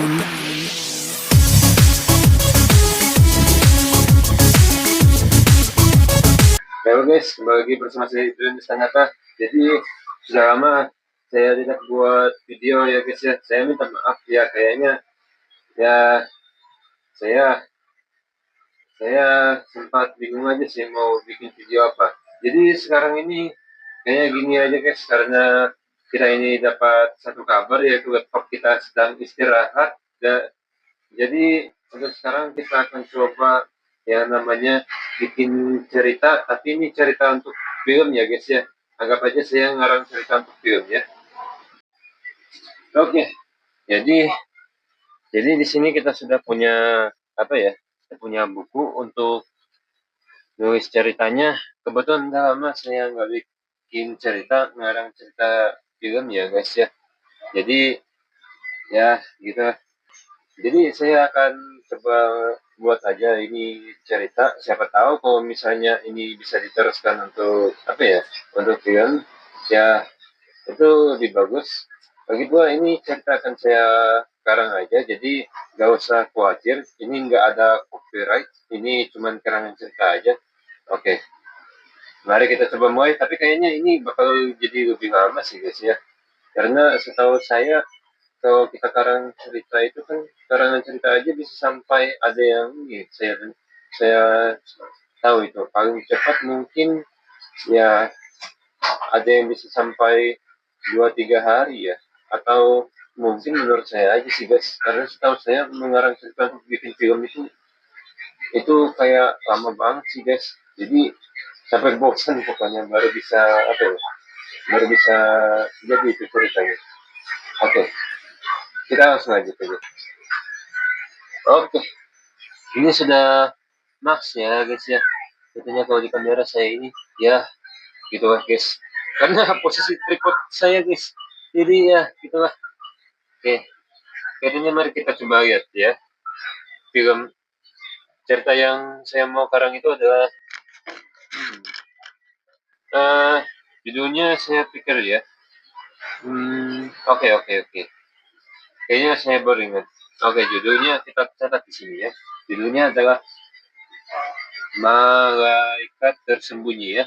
Halo guys, kembali lagi bersama saya Idris Tanaka. Jadi sudah lama saya tidak buat video ya guys ya. Saya minta maaf ya, kayaknya ya saya saya sempat bingung aja sih mau bikin video apa. Jadi sekarang ini kayaknya gini aja guys, karena kita ini dapat satu kabar yaitu laptop kita sedang istirahat. Jadi untuk sekarang kita akan coba yang namanya bikin cerita, tapi ini cerita untuk film ya guys ya. Anggap aja saya ngarang cerita untuk film ya. Oke, jadi jadi di sini kita sudah punya apa ya? Kita punya buku untuk nulis ceritanya. Kebetulan udah lama saya nggak bikin cerita, ngarang cerita film ya guys ya. Jadi ya gitu. Jadi saya akan coba buat aja ini cerita. Siapa tahu kalau misalnya ini bisa diteruskan untuk apa ya? Untuk film, ya itu lebih bagus. Bagi gua ini cerita akan saya karang aja. Jadi nggak usah khawatir. Ini nggak ada copyright. Ini cuma karangan cerita aja. Oke, mari kita coba mulai. Tapi kayaknya ini bakal jadi lebih lama sih guys ya. Karena setahu saya kalau kita karang cerita itu kan karangan cerita aja bisa sampai ada yang ini saya tahu itu paling cepat mungkin ya ada yang bisa sampai 2-3 hari ya, atau mungkin menurut saya aja sih guys, karena setahu saya mengarang cerita untuk bikin film itu kayak lama banget sih guys. Jadi sampai bosan pokoknya baru bisa apa ya, baru bisa jadi itu ceritanya. Oke, kita langsung aja aja. Oke, ini sudah max ya guys ya. Tentunya kalau di kamera saya ini ya gitu lah guys. Karena posisi tripod saya guys. Jadi ya gitulah. Oke, kayaknya mari kita coba lihat ya. Film cerita yang saya mau karang itu adalah uh, judulnya saya pikir ya. Oke. Kayaknya saya baru ingat. Oke, judulnya kita catat di sini ya. Judulnya adalah Malaikat Tersembunyi ya.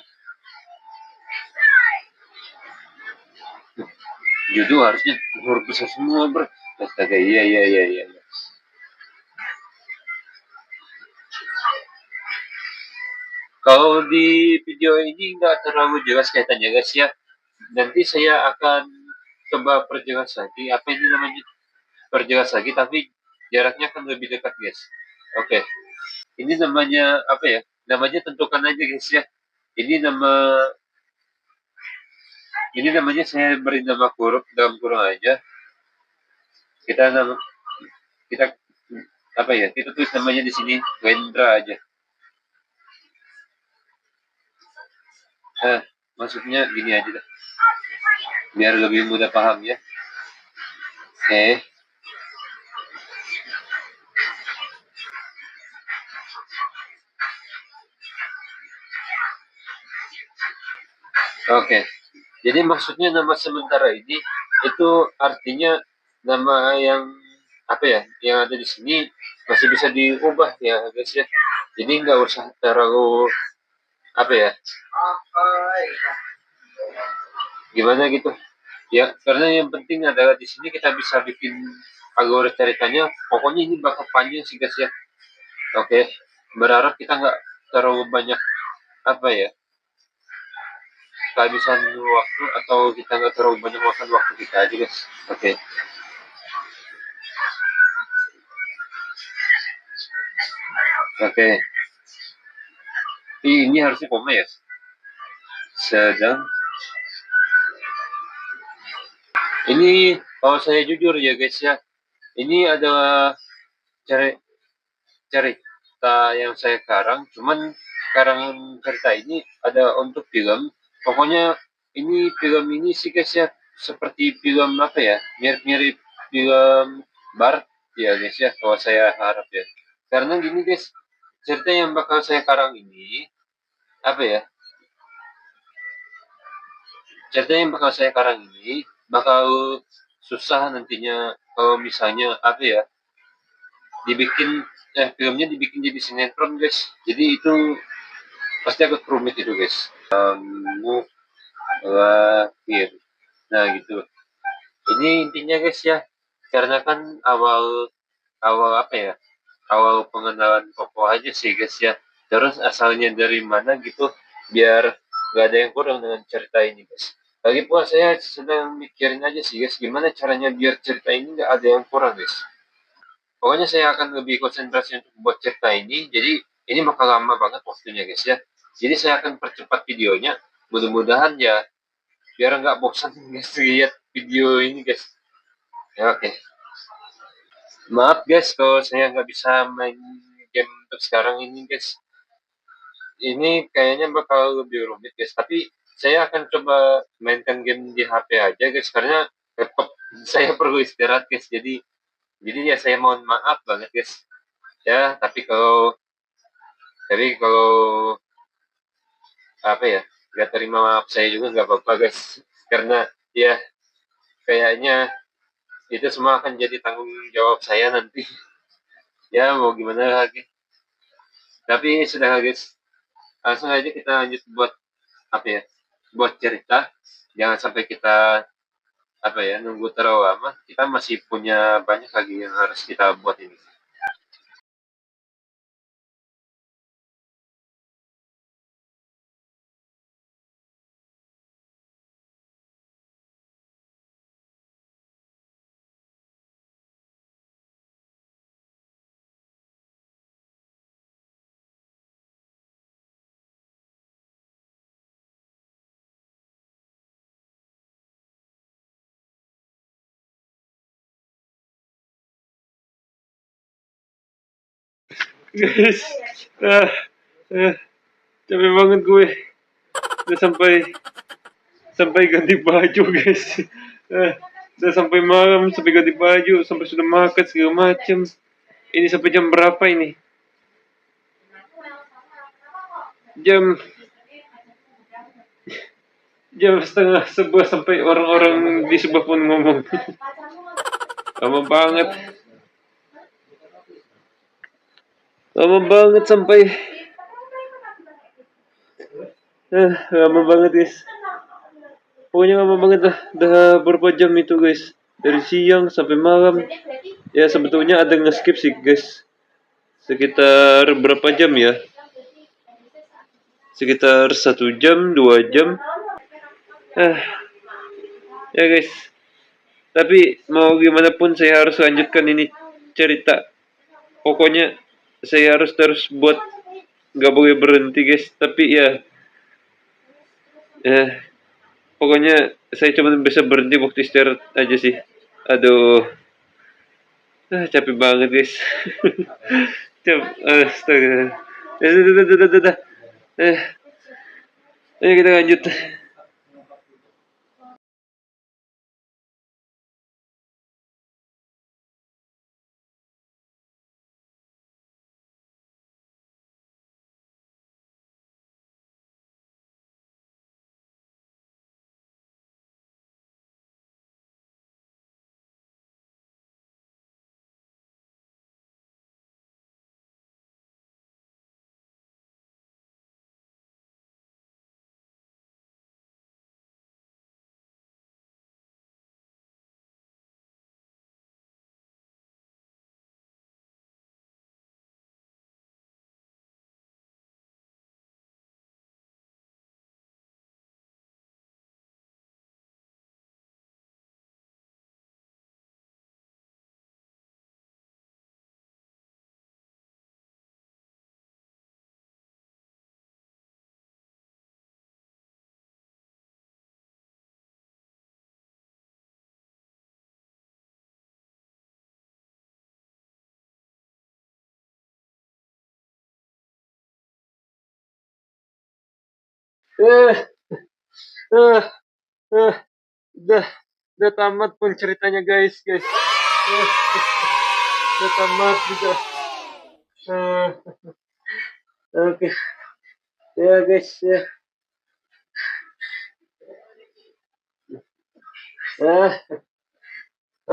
Judul harusnya huruf besar semua bro. Astaga, iya. Kalau di video ini nggak terlalu jelas kaitannya guys ya. Nanti saya akan coba perjelas lagi. Apa ini namanya? Perjelas lagi, tapi jaraknya akan lebih dekat guys. Oke. Ini namanya apa ya? Namanya tentukan aja guys ya. Ini namanya saya beri nama kurung dalam kurung aja. Kita kita apa ya? Kita tulis namanya di sini Wendra aja. Maksudnya gini aja dah. Biar lebih mudah paham ya. Oke. Oke. Jadi maksudnya nama sementara ini itu artinya nama yang apa ya? Yang ada di sini masih bisa diubah ya guys ya. Jadi nggak usah terlalu apa ya? Gimana gitu? Ya, karena yang penting adalah di sini kita bisa bikin alur ceritanya. Pokoknya ini bakal panjang sih guys ya. Oke, berharap kita nggak terlalu banyak apa ya, kehabisan waktu atau kita nggak terlalu banyak makan waktu kita aja guys. Oke. Oke. Ini harusnya koma ya. Sedang ini kalau saya jujur ya guys ya, ini adalah cerita yang saya karang, cuman karangan cerita ini ada untuk film. Pokoknya ini film ini sih guys ya, seperti film apa ya, mirip-mirip film Bar ya guys ya, kalau saya harap ya. Karena gini guys, cerita yang bakal saya karang ini apa ya, cerita yang bakal saya karang ini bakal susah nantinya kalau misalnya apa ya, dibikin filmnya dibikin jadi sinetron guys. Jadi itu pasti agak rumit itu guys. Move lahir. Nah gitu. Ini intinya guys ya. Karena kan awal awal apa ya? Awal pengenalan Koko aja sih guys ya. Terus asalnya dari mana gitu biar nggak ada yang kurang dengan cerita ini guys. Lagi pula saya sedang mikirin aja sih guys gimana caranya biar cerita ini nggak ada yang kurang guys. Pokoknya saya akan lebih konsentrasi untuk buat cerita ini. Jadi ini bakal lama banget waktunya guys ya. Jadi saya akan percepat videonya. Mudah-mudahan ya biar nggak bosan guys lihat video ini guys. Ya oke. Maaf guys kalau saya nggak bisa main game untuk sekarang ini guys. Ini kayaknya bakal lebih rumit guys. Tapi saya akan coba mainkan game di HP aja guys karena laptop saya perlu istirahat guys. Jadi ya saya mohon maaf banget guys. Ya, tapi kalau apa ya nggak terima maaf saya juga nggak apa-apa guys karena ya kayaknya itu semua akan jadi tanggung jawab saya nanti. Ya mau gimana lagi, tapi sudah guys, langsung aja kita lanjut buat apa ya, buat cerita. Jangan sampai kita apa ya nunggu terlalu lama, kita masih punya banyak lagi yang harus kita buat ini. Guys, ah, ah, capek banget gue. Udah sampai sampai ganti baju guys. Ah, udah sampai malam sampai ganti baju sampai sudah makan segala macem. Ini sampai jam berapa ini? Jam jam setengah sebelas sampai orang-orang di sebelah pun ngomong. Lama banget. Lama banget sampai lama banget guys. Pokoknya lama banget dah berapa jam itu guys. Dari siang sampai malam. Ya sebetulnya ada nge-skip sih guys. Sekitar berapa jam ya? Sekitar 1 jam, 2 jam. Ah, ya guys. Tapi mau gimana pun saya harus lanjutkan ini cerita. Pokoknya saya harus terus buat, nggak boleh berhenti guys. Tapi ya pokoknya saya cuma bisa berhenti waktu istirahat aja sih. Aduh, capek banget guys. Astaga. Dah. Eh, ayo kita lanjut. Eh, eh, eh, udah udah tamat pun ceritanya guys. Eh, udah tamat juga. Eh, oke, ya guys ya. Ah,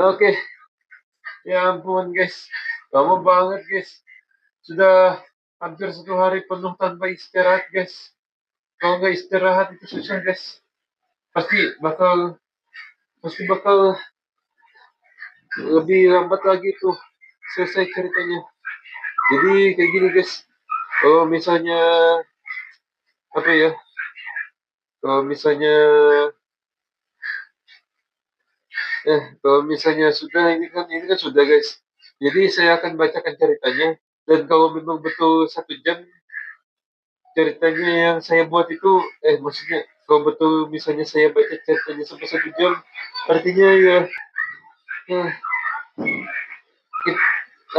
oke, ya ampun guys. Lama banget, guys. Sudah hampir 1 hari penuh tanpa istirahat, guys. Kalau nggak istirahat itu susah, guys. Pasti bakal pasti bakal lebih lambat lagi tuh selesai ceritanya. Jadi kayak gini, guys. Kalau misalnya apa ya? Kalau misalnya kalau misalnya sudah ini kan sudah, guys. Jadi saya akan bacakan ceritanya, dan kalau memang betul 1 jam ceritanya yang saya buat itu, maksudnya kalau betul misalnya saya baca ceritanya sampai 1 jam, artinya ya, eh,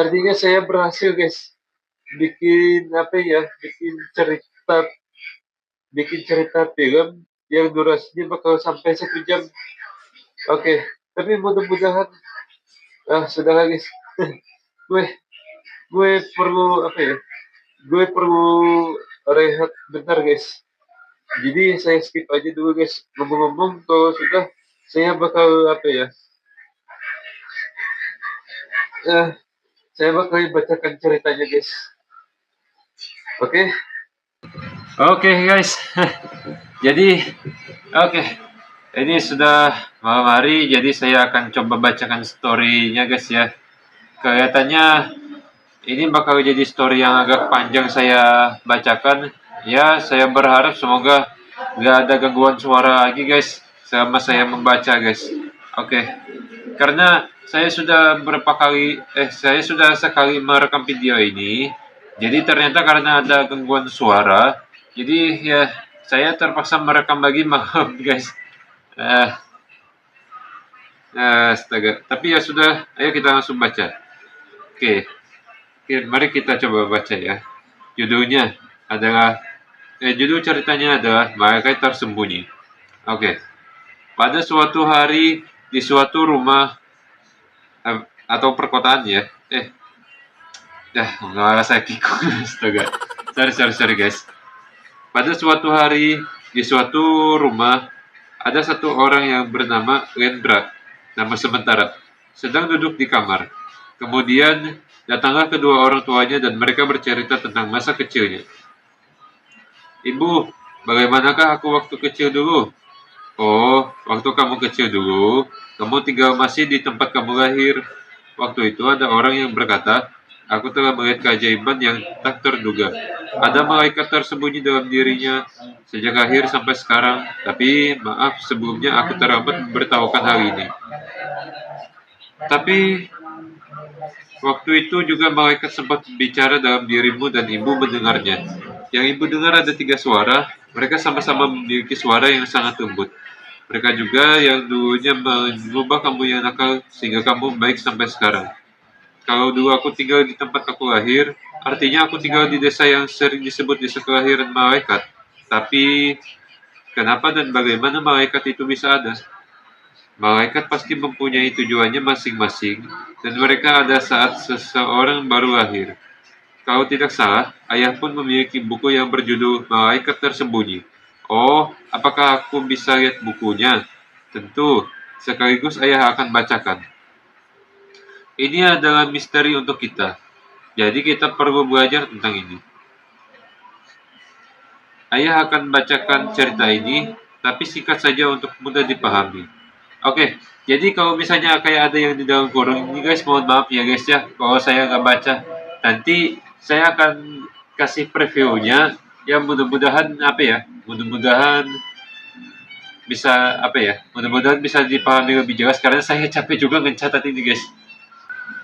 artinya saya berhasil, guys, bikin apa ya, bikin cerita film yang durasinya bakal sampai 1 jam. Oke, tapi mudah-mudahan sudah, guys. gue gue perlu apa ya? Gue perlu rehat bentar, guys. Jadi saya skip aja dulu, guys. Ngomong-ngomong, kalau sudah saya bakal apa ya? Eh, saya bakal bacakan ceritanya, guys. Oke? Oke, guys. Jadi, oke. Ini sudah malam hari, jadi saya akan coba bacakan story-nya, guys ya. Kelihatannya ini bakal jadi story yang agak panjang saya bacakan. Ya, saya berharap semoga nggak ada gangguan suara lagi, guys, selama saya membaca, guys. Oke. Karena saya sudah sekali merekam video ini. Jadi ternyata karena ada gangguan suara, jadi ya saya terpaksa merekam lagi malam, guys. Eh, astaga. Tapi ya sudah, ayo kita langsung baca. Oke. Oke, mari kita coba baca ya. Judulnya adalah judul ceritanya adalah Malaikat Tersembunyi. Oke. Pada suatu hari di suatu rumah atau perkotaan ya. Malah saya kikuk. Astaga. Sorry, guys. Pada suatu hari di suatu rumah ada satu orang yang bernama Lendra, nama sementara, sedang duduk di kamar. Kemudian datanglah kedua orang tuanya dan mereka bercerita tentang masa kecilnya. Ibu, bagaimanakah aku waktu kecil dulu? Oh, waktu kamu kecil dulu, kamu tinggal masih di tempat kamu lahir. Waktu itu ada orang yang berkata, aku telah melihat keajaiban yang tak terduga. Ada malaikat tersembunyi dalam dirinya sejak lahir sampai sekarang. Tapi maaf sebelumnya aku terlambat memberitahukan hal ini. Tapi waktu itu juga malaikat sempat bicara dalam dirimu dan ibu mendengarnya. Yang ibu dengar ada 3 suara. Mereka sama-sama memiliki suara yang sangat lembut. Mereka juga yang dulunya mengubah kamu yang nakal sehingga kamu baik sampai sekarang. Kalau dulu aku tinggal di tempat aku lahir, artinya aku tinggal di desa yang sering disebut desa kelahiran malaikat. Tapi kenapa dan bagaimana malaikat itu bisa ada? Malaikat pasti mempunyai tujuannya masing-masing, dan mereka ada saat seseorang baru lahir. Kalau tidak salah, ayah pun memiliki buku yang berjudul Malaikat Tersembunyi. Oh, apakah aku bisa lihat bukunya? Tentu, sekaligus ayah akan bacakan. Ini adalah misteri untuk kita, jadi kita perlu belajar tentang ini. Ayah akan bacakan cerita ini, tapi singkat saja untuk mudah dipahami. Oke, jadi kalau misalnya kayak ada yang di dalam kurung ini, guys, mohon maaf ya, guys ya, kalau saya nggak baca. Nanti saya akan kasih previewnya, ya mudah-mudahan mudah-mudahan bisa dipahami lebih jelas karena saya capek juga mencatat ini, guys.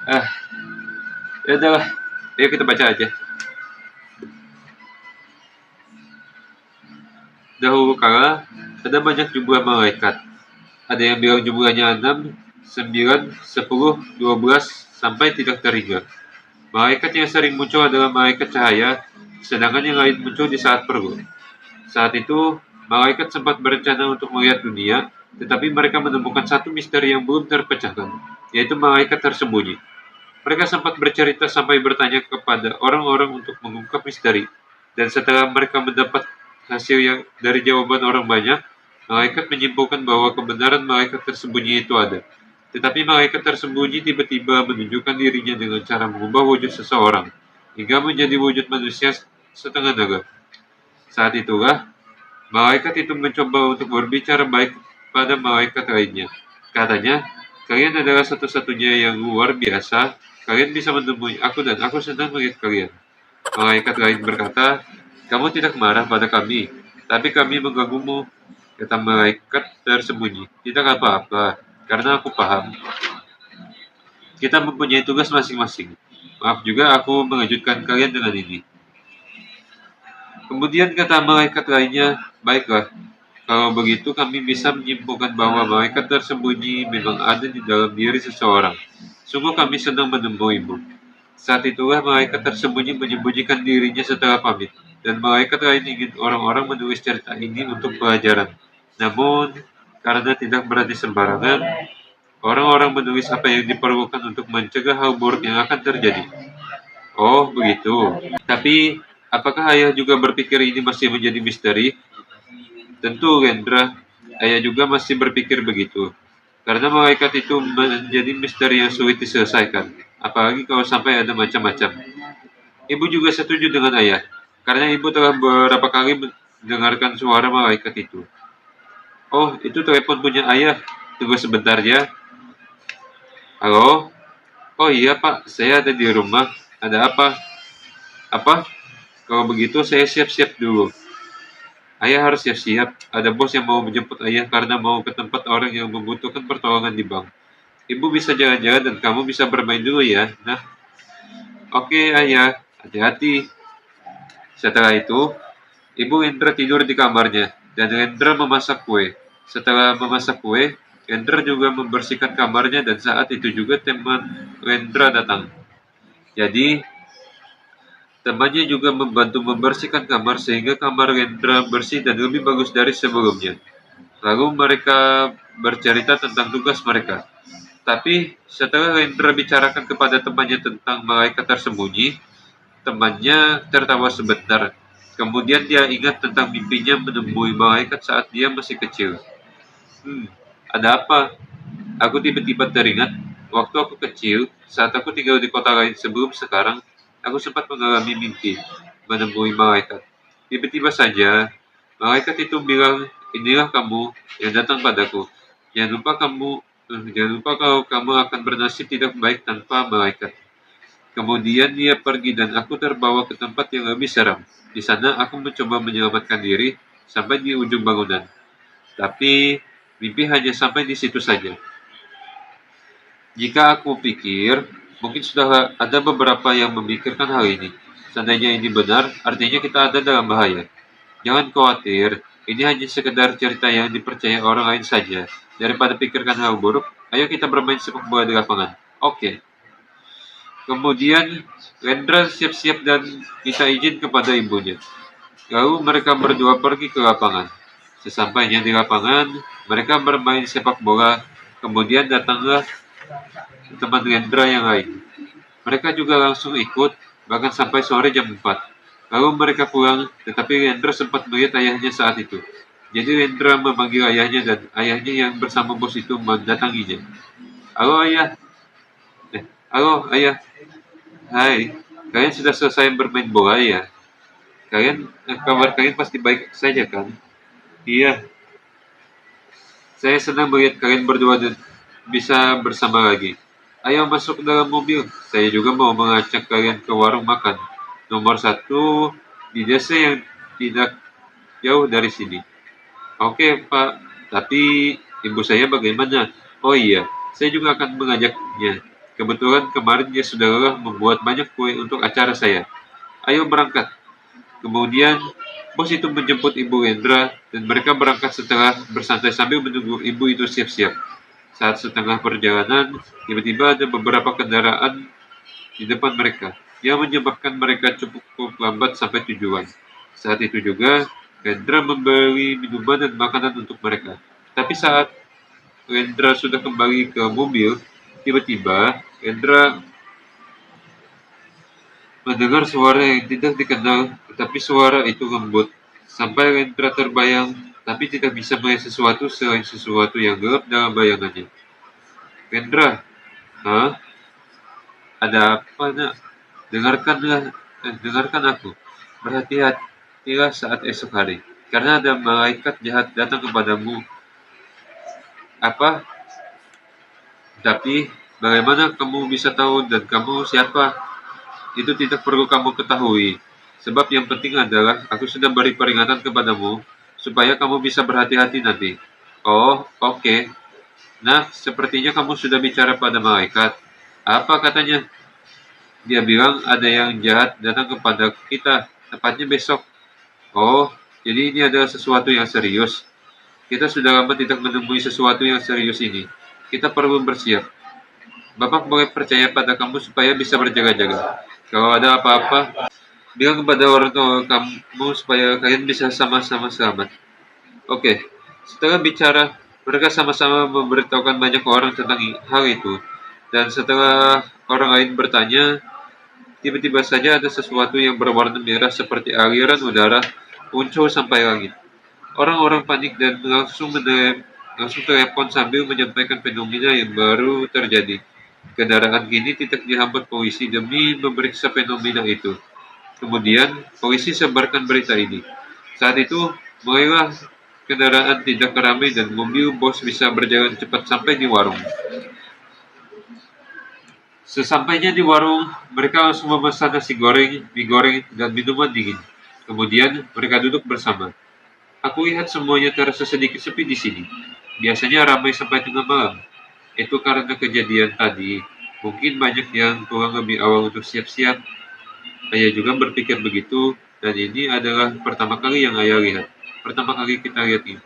Ya udahlah, ayo kita baca aja. Dahulu kala ada banyak jumlah malaikat. Ada yang bilang jumlahnya 6, 9, 10, 12, sampai tidak terhingga. Malaikat yang sering muncul adalah malaikat cahaya, sedangkan yang lain muncul di saat perlu. Saat itu, malaikat sempat berencana untuk melihat dunia, tetapi mereka menemukan satu misteri yang belum terpecahkan, yaitu malaikat tersembunyi. Mereka sempat bercerita sampai bertanya kepada orang-orang untuk mengungkap misteri, dan setelah mereka mendapat hasil yang dari jawaban orang banyak, malaikat menyimpulkan bahwa kebenaran malaikat tersembunyi itu ada. Tetapi malaikat tersembunyi tiba-tiba menunjukkan dirinya dengan cara mengubah wujud seseorang, hingga menjadi wujud manusia setengah naga. Saat itulah, malaikat itu mencoba untuk berbicara baik pada malaikat lainnya. Katanya, kalian adalah satu-satunya yang luar biasa. Kalian bisa menemui aku dan aku senang melihat kalian. Malaikat lain berkata, kamu tidak marah pada kami, tapi kami mengganggumu. Kata malaikat tersembunyi, tidak apa-apa, karena aku paham. Kita mempunyai tugas masing-masing. Maaf juga aku mengejutkan kalian dengan ini. Kemudian kata malaikat lainnya, baiklah, kalau begitu kami bisa menyimpulkan bahwa malaikat tersembunyi memang ada di dalam diri seseorang. Sungguh kami senang menemuimu. Saat itulah malaikat tersembunyi menyembunyikan dirinya setelah pamit, dan malaikat lain ingin orang-orang menulis cerita ini untuk pelajaran. Namun, karena tidak berani sembarangan, orang-orang menulis apa yang diperlukan untuk mencegah hal buruk yang akan terjadi. Oh, begitu. Tapi, apakah ayah juga berpikir ini masih menjadi misteri? Tentu, Gendra. Ayah juga masih berpikir begitu. Karena malaikat itu menjadi misteri yang sulit diselesaikan. Apalagi kalau sampai ada macam-macam. Ibu juga setuju dengan ayah. Karena ibu telah beberapa kali mendengarkan suara malaikat itu. Oh, itu telepon punya ayah. Tunggu sebentar ya. Halo? Oh iya pak, saya ada di rumah. Ada apa? Apa? Kalau begitu saya siap-siap dulu. Ayah harus siap-siap. Ada bos yang mau menjemput ayah karena mau ke tempat orang yang membutuhkan pertolongan di bank. Ibu bisa jalan-jalan dan kamu bisa bermain dulu ya. Nah, oke ayah, hati-hati. Setelah itu, Ibu Indra tidur di kamarnya dan Indra memasak kue. Setelah memasak kue, Indra juga membersihkan kamarnya dan saat itu juga teman Indra datang. Jadi, temannya juga membantu membersihkan kamar sehingga kamar Indra bersih dan lebih bagus dari sebelumnya. Lalu mereka bercerita tentang tugas mereka. Tapi setelah Indra bicarakan kepada temannya tentang malaikat tersembunyi, temannya tertawa sebentar. Kemudian dia ingat tentang mimpinya menemui malaikat saat dia masih kecil. Ada apa? Aku tiba-tiba teringat, waktu aku kecil, saat aku tinggal di kota lain sebelum sekarang, aku sempat mengalami mimpi menemui malaikat. Tiba-tiba saja, malaikat itu bilang, inilah kamu yang datang padaku. Jangan lupa kalau kamu akan bernasib tidak baik tanpa malaikat. Kemudian dia pergi dan aku terbawa ke tempat yang lebih seram. Di sana aku mencoba menyelamatkan diri sampai di ujung bangunan. Tapi mimpi hanya sampai di situ saja. Jika aku pikir, mungkin sudah ada beberapa yang memikirkan hal ini. Seandainya ini benar, artinya kita ada dalam bahaya. Jangan khawatir, ini hanya sekedar cerita yang dipercaya orang lain saja. Daripada pikirkan hal buruk, ayo kita bermain sepak bola di lapangan. Oke. Kemudian, Rendra siap-siap dan minta izin kepada ibunya. Lalu mereka berdua pergi ke lapangan. Sesampainya di lapangan, mereka bermain sepak bola. Kemudian datanglah teman Rendra yang lain. Mereka juga langsung ikut, bahkan sampai sore jam 4. Lalu mereka pulang, tetapi Rendra sempat melihat ayahnya saat itu. Jadi Rendra memanggil ayahnya dan ayahnya yang bersama bos itu mendatanginya. Halo ayah. Halo ayah. Hai, kalian sudah selesai bermain bola ya? Kabar kalian pasti baik saja kan? Iya, saya senang melihat kalian berdua dan bisa bersama lagi. Ayo masuk ke dalam mobil, saya juga mau mengajak kalian ke warung makan. Nomor 1 di desa yang tidak jauh dari sini. Oke pak, tapi ibu saya bagaimana? Oh iya, saya juga akan mengajaknya. Kebetulan kemarin dia sudah lelah membuat banyak kue untuk acara saya. Ayo berangkat. Kemudian, bos itu menjemput Ibu Hendra dan mereka berangkat setelah bersantai sambil menunggu ibu itu siap-siap. Saat setengah perjalanan, tiba-tiba ada beberapa kendaraan di depan mereka yang menyebabkan mereka cukup lambat sampai tujuan. Saat itu juga, Hendra membeli minuman dan makanan untuk mereka. Tapi saat Hendra sudah kembali ke mobil, tiba-tiba Hendra mendengar suara yang tidak dikenal, tetapi suara itu lembut. Sampai Hendra terbayang, tapi tidak bisa melihat sesuatu selain sesuatu yang gelap dalam bayangannya. Kendra, hah? Ada apa, nak? Dengarkan aku. Berhati-hatilah saat esok hari, karena ada malaikat jahat datang kepadamu. Apa? Tapi bagaimana kamu bisa tahu dan kamu siapa? Itu tidak perlu kamu ketahui. Sebab yang penting adalah aku sudah beri peringatan kepadamu supaya kamu bisa berhati-hati nanti. Oh, oke. Nah, sepertinya kamu sudah bicara pada malaikat. Apa katanya? Dia bilang ada yang jahat datang kepada kita, tepatnya besok. Oh, jadi ini adalah sesuatu yang serius. Kita sudah lama tidak menemui sesuatu yang serius ini. Kita perlu bersiap. Bapak boleh percaya pada kamu supaya bisa berjaga-jaga. Kalau ada apa-apa, bilang kepada orang tua kamu supaya kalian bisa sama-sama selamat. Oke, setelah bicara, mereka sama-sama memberitahukan banyak orang tentang hal itu. Dan setelah orang lain bertanya, tiba-tiba saja ada sesuatu yang berwarna merah seperti aliran udara muncul sampai langit. Orang-orang panik dan langsung telepon sambil menyampaikan fenomena yang baru terjadi. Kendaraan kini tidak dihambat polisi demi memeriksa fenomena itu. Kemudian, polisi sebarkan berita ini. Saat itu, mulailah kendaraan tidak ramai dan mobil bos bisa berjalan cepat sampai di warung. Sesampainya di warung, mereka langsung memesan nasi goreng, mie goreng, dan minuman dingin. Kemudian, mereka duduk bersama. Aku lihat semuanya terasa sedikit sepi di sini. Biasanya ramai sampai tengah malam. Itu karena kejadian tadi. Mungkin banyak yang pulang lebih awal untuk siap-siap. Ayah juga berpikir begitu, dan ini adalah pertama kali yang ayah lihat. Pertama kali kita lihat ini.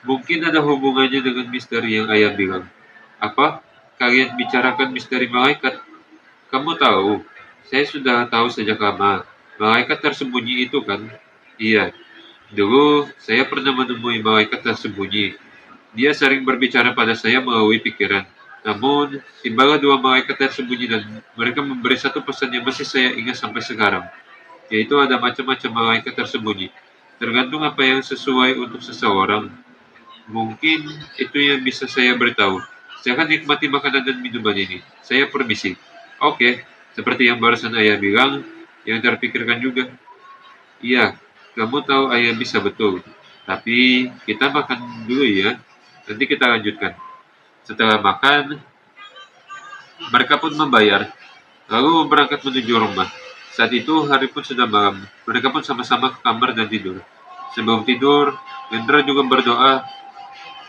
Mungkin ada hubungannya dengan misteri yang ayah bilang. Apa? Kalian bicarakan misteri malaikat? Kamu tahu, saya sudah tahu sejak lama. Malaikat tersembunyi itu kan? Iya, dulu saya pernah menemui malaikat tersembunyi. Dia sering berbicara pada saya melalui pikiran. Namun, tibalah dua malaikat tersembunyi dan mereka memberi satu pesan yang masih saya ingat sampai sekarang. Yaitu ada macam-macam malaikat tersembunyi. Tergantung apa yang sesuai untuk seseorang. Mungkin itu yang bisa saya beritahu. Silakan nikmati makanan dan minuman ini. Saya permisi. Oke, seperti yang barusan ayah bilang, yang terpikirkan juga. Iya, kamu tahu ayah bisa betul. Tapi kita makan dulu ya. Nanti kita lanjutkan. Setelah makan, mereka pun membayar. Lalu berangkat menuju rumah. Saat itu hari pun sudah malam. Mereka pun sama-sama ke kamar dan tidur. Sebelum tidur, Hendra juga berdoa.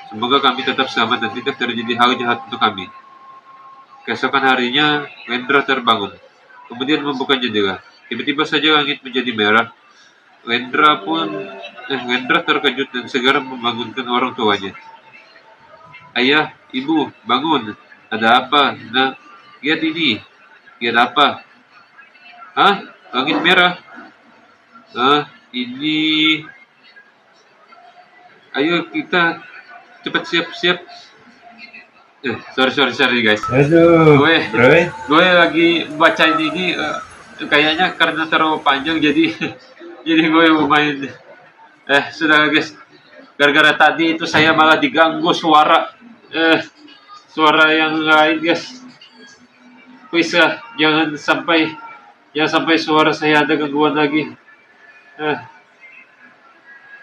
Semoga kami tetap selamat dan tidak terjadi hal jahat untuk kami. Keesokan harinya, Hendra terbangun. Kemudian membuka jendela. Tiba-tiba saja langit menjadi merah. Hendra terkejut dan segera membangunkan orang tuanya. Ayah, ibu, bangun. Ada apa? Nah, lihat ini. Lihat apa? Hah? Langit merah? Ini... Ayo kita cepat siap-siap. Sorry guys. Aduh, Gue lagi bacain ini kayaknya karena terlalu panjang jadi jadi gue lumayan sudah guys. Gara-gara tadi itu saya malah diganggu suara yang lain guys. Please jangan sampai suara saya ada gangguan lagi.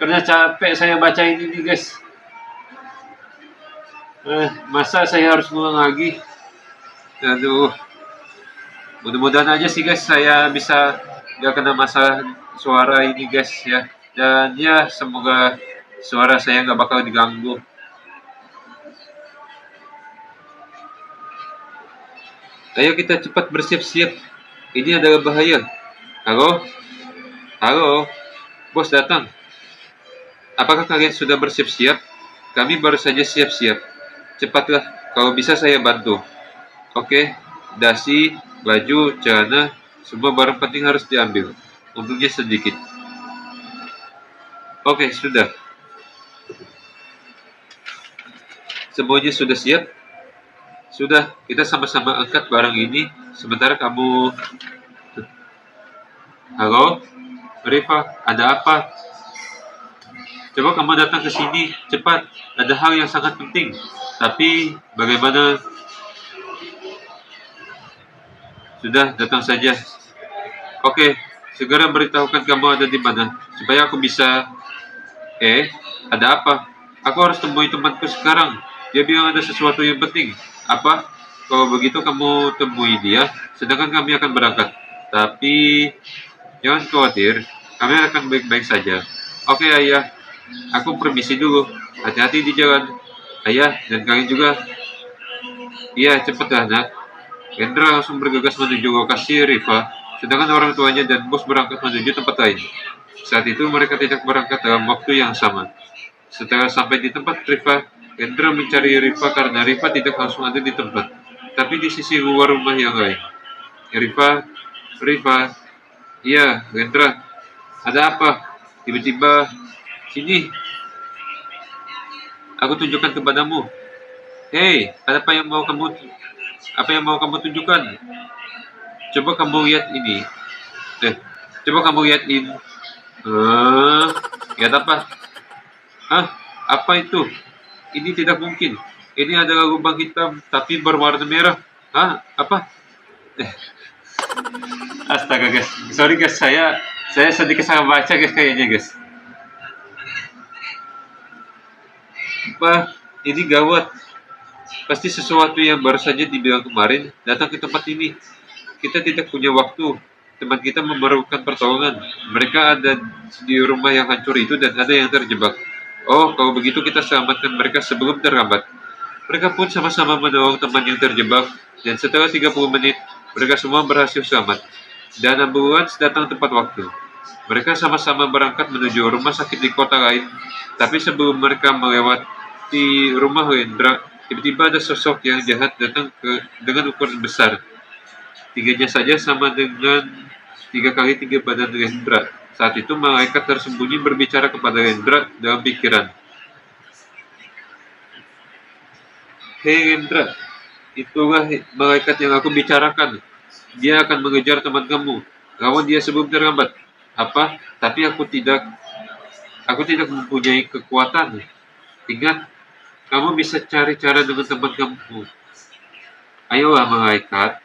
Karena capek saya bacain ini guys. Masa saya harus ngulang lagi? Aduh. Mudah-mudahan aja sih guys saya bisa gak kena masalah suara ini guys ya. Dan ya semoga suara saya gak bakal diganggu. Ayo kita cepat bersiap-siap. Ini adalah bahaya. Halo? Halo? Bos datang. Apakah kalian sudah bersiap-siap? Kami baru saja siap-siap. Cepatlah, kalau bisa saya bantu. Oke, dasi, baju, celana, semua barang penting harus diambil. Untungnya sedikit. Oke, sudah. Semuanya sudah siap? Sudah, kita sama-sama angkat barang ini. Sementara kamu... Halo? Rifa, ada apa? Coba kamu datang ke sini, cepat. Ada hal yang sangat penting. Tapi bagaimana? Sudah, datang saja. Oke, segera beritahukan kamu ada di mana, supaya aku bisa... ada apa? Aku harus temui temanku sekarang. Dia bilang ada sesuatu yang penting. Apa? Kalau begitu kamu temui dia, sedangkan kami akan berangkat. Tapi, jangan khawatir, kami akan baik-baik saja. Oke, ayah. Aku permisi dulu. Hati-hati di jalan. Ayah, dan kalian juga. Iya, cepatlah, nak. Hendra langsung bergegas menuju lokasi Riva, sedangkan orang tuanya dan bos berangkat menuju tempat lain. Saat itu mereka tidak berangkat dalam waktu yang sama. Setelah sampai di tempat Riva, Hendra mencari Riva karena Riva tidak langsung ada di tempat, tapi di sisi luar rumah yang lain. Riva, Riva, iya, Hendra, ada apa? Tiba-tiba, sini, aku tunjukkan kepadamu. Hei, apa yang mau kamu tunjukkan? Coba kamu lihat ini. Coba kamu lihat ini. Lihat apa? Hah? Apa itu? Ini tidak mungkin. Ini adalah lubang hitam, tapi berwarna merah. Hah? Apa? Astaga guys, sorry guys, saya sedikit salah baca guys kayaknya guys. Wah, ini gawat. Pasti sesuatu yang baru saja dibilang kemarin datang ke tempat ini. Kita tidak punya waktu. Teman kita memerlukan pertolongan. Mereka ada di rumah yang hancur itu dan ada yang terjebak. Oh, kalau begitu kita selamatkan mereka sebelum terlambat. Mereka pun sama-sama menolong teman yang terjebak, dan setelah 30 menit, mereka semua berhasil selamat. Dan ambulans datang tepat waktu. Mereka sama-sama berangkat menuju rumah sakit di kota lain, tapi sebelum mereka melewati rumah Hendra, tiba-tiba ada sosok yang jahat datang dengan ukuran besar. Tingginya saja sama dengan 3 kali tinggi badan Hendra. Saat itu malaikat tersembunyi berbicara kepada Hendra dalam pikiran. Hei Hendra, itulah malaikat yang aku bicarakan. Dia akan mengejar teman kamu. Lawan dia sebelum terlambat. Apa? Tapi aku tidak mempunyai kekuatan. Ingat, kamu bisa cari cara dengan teman kamu. Ayolah malaikat,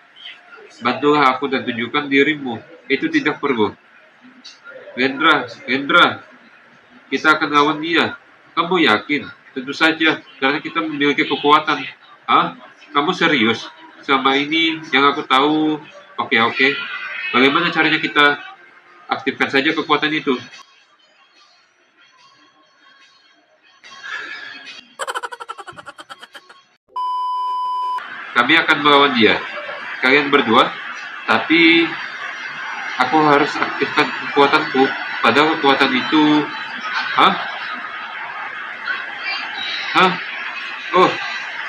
bantulah aku dan tunjukkan dirimu. Itu tidak perlu. Hendra, kita akan lawan dia. Kamu yakin? Tentu saja, karena kita memiliki kekuatan. Ah, kamu serius? Selama ini yang aku tahu, oke. Bagaimana caranya kita aktifkan saja kekuatan itu? Kami akan melawan dia. Kalian berdua, tapi aku harus aktifkan kekuatanku. Padahal kekuatan itu... Hah? Oh,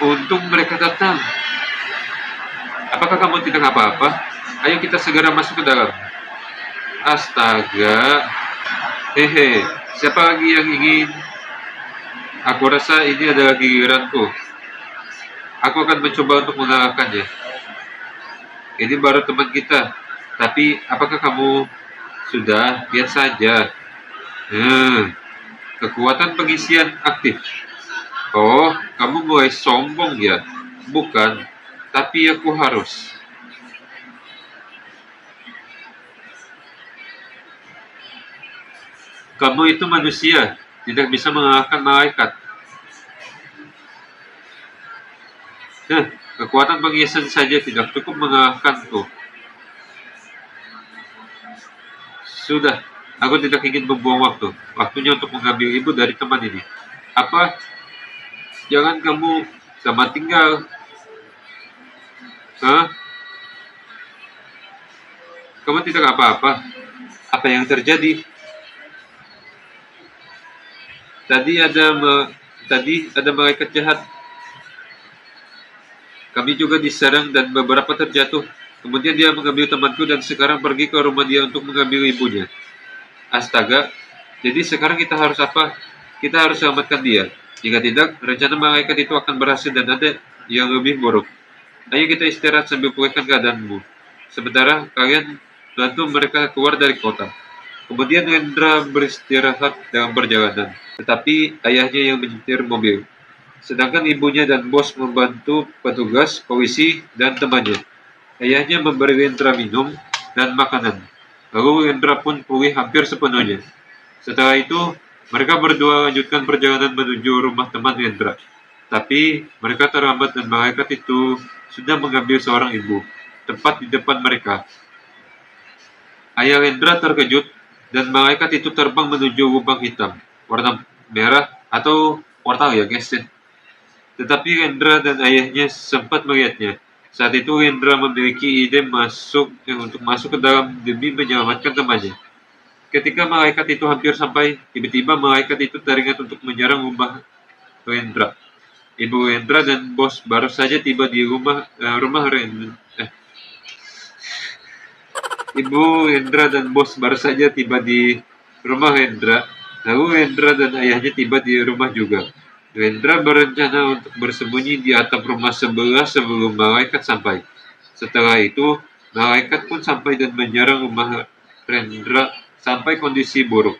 untung mereka datang. Apakah kamu tidak apa-apa? Ayo kita segera masuk ke dalam. Astaga. Hehe, siapa lagi yang ingin? Aku rasa ini adalah giliranku. Aku akan mencoba untuk mengalahkannya. Ini baru teman kita. Tapi, apakah kamu sudah? Lihat saja. Kekuatan pengisian aktif. Oh, kamu mulai sombong ya? Bukan, tapi aku harus. Kamu itu manusia, tidak bisa mengalahkan malaikat. Kekuatan pengisian saja tidak cukup mengalahkanku. Sudah, aku tidak ingin membuang waktu. Waktunya untuk mengambil ibu dari teman ini. Apa? Jangan kamu selamat tinggal. Hah? Kamu tidak apa-apa. Apa yang terjadi? Tadi ada malaikat jahat. Kami juga diserang dan beberapa terjatuh. Kemudian dia mengambil temanku dan sekarang pergi ke rumah dia untuk mengambil ibunya. Astaga, jadi sekarang kita harus apa? Kita harus selamatkan dia. Jika tidak, rencana malaikat itu akan berhasil dan ada yang lebih buruk. Ayo kita istirahat sambil pulihkan keadaanmu. Sementara kalian bantu mereka keluar dari kota. Kemudian Hendra beristirahat dalam perjalanan. Tetapi ayahnya yang menyetir mobil. sedangkan ibunya dan bos membantu petugas, polisi, dan temannya. Ayahnya memberi Wendra minum dan makanan. Lalu Wendra pun pulih hampir sepenuhnya. Setelah itu, mereka berdua lanjutkan perjalanan menuju rumah teman Wendra. Tapi mereka terlambat dan malaikat itu sudah mengambil seorang ibu, tepat di depan mereka. Ayah Wendra terkejut dan malaikat itu terbang menuju lubang hitam, warna merah atau portal ya guys. Tetapi Wendra dan ayahnya sempat melihatnya. Saat itu Wendra memiliki ide untuk masuk ke dalam demi menyelamatkan temannya. Ketika malaikat itu hampir sampai, tiba-tiba malaikat itu teringat untuk menyerang rumah Wendra. Ibu Wendra dan bos baru saja tiba di rumah Ibu Wendra dan bos baru saja tiba di rumah Wendra. Lalu Wendra dan ayahnya tiba di rumah juga. Wendra berencana untuk bersembunyi di atap rumah sebelah sebelum malaikat sampai. Setelah itu, malaikat pun sampai dan menyerang rumah Wendra sampai kondisi buruk.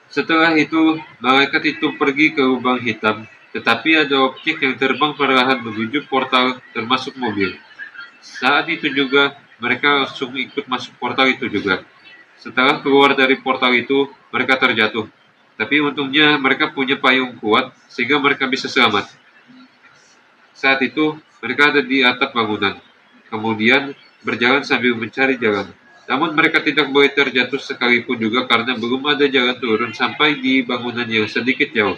Setelah itu, malaikat itu pergi ke lubang hitam, tetapi ada objek yang terbang perlahan menuju portal termasuk mobil. Saat itu juga, mereka langsung ikut masuk portal itu juga. Setelah keluar dari portal itu, mereka terjatuh. Tapi untungnya mereka punya payung kuat sehingga mereka bisa selamat. Saat itu, mereka ada di atap bangunan. Kemudian berjalan sambil mencari jalan. Namun mereka tidak boleh terjatuh sekalipun juga karena belum ada jalan turun sampai di bangunan yang sedikit jauh.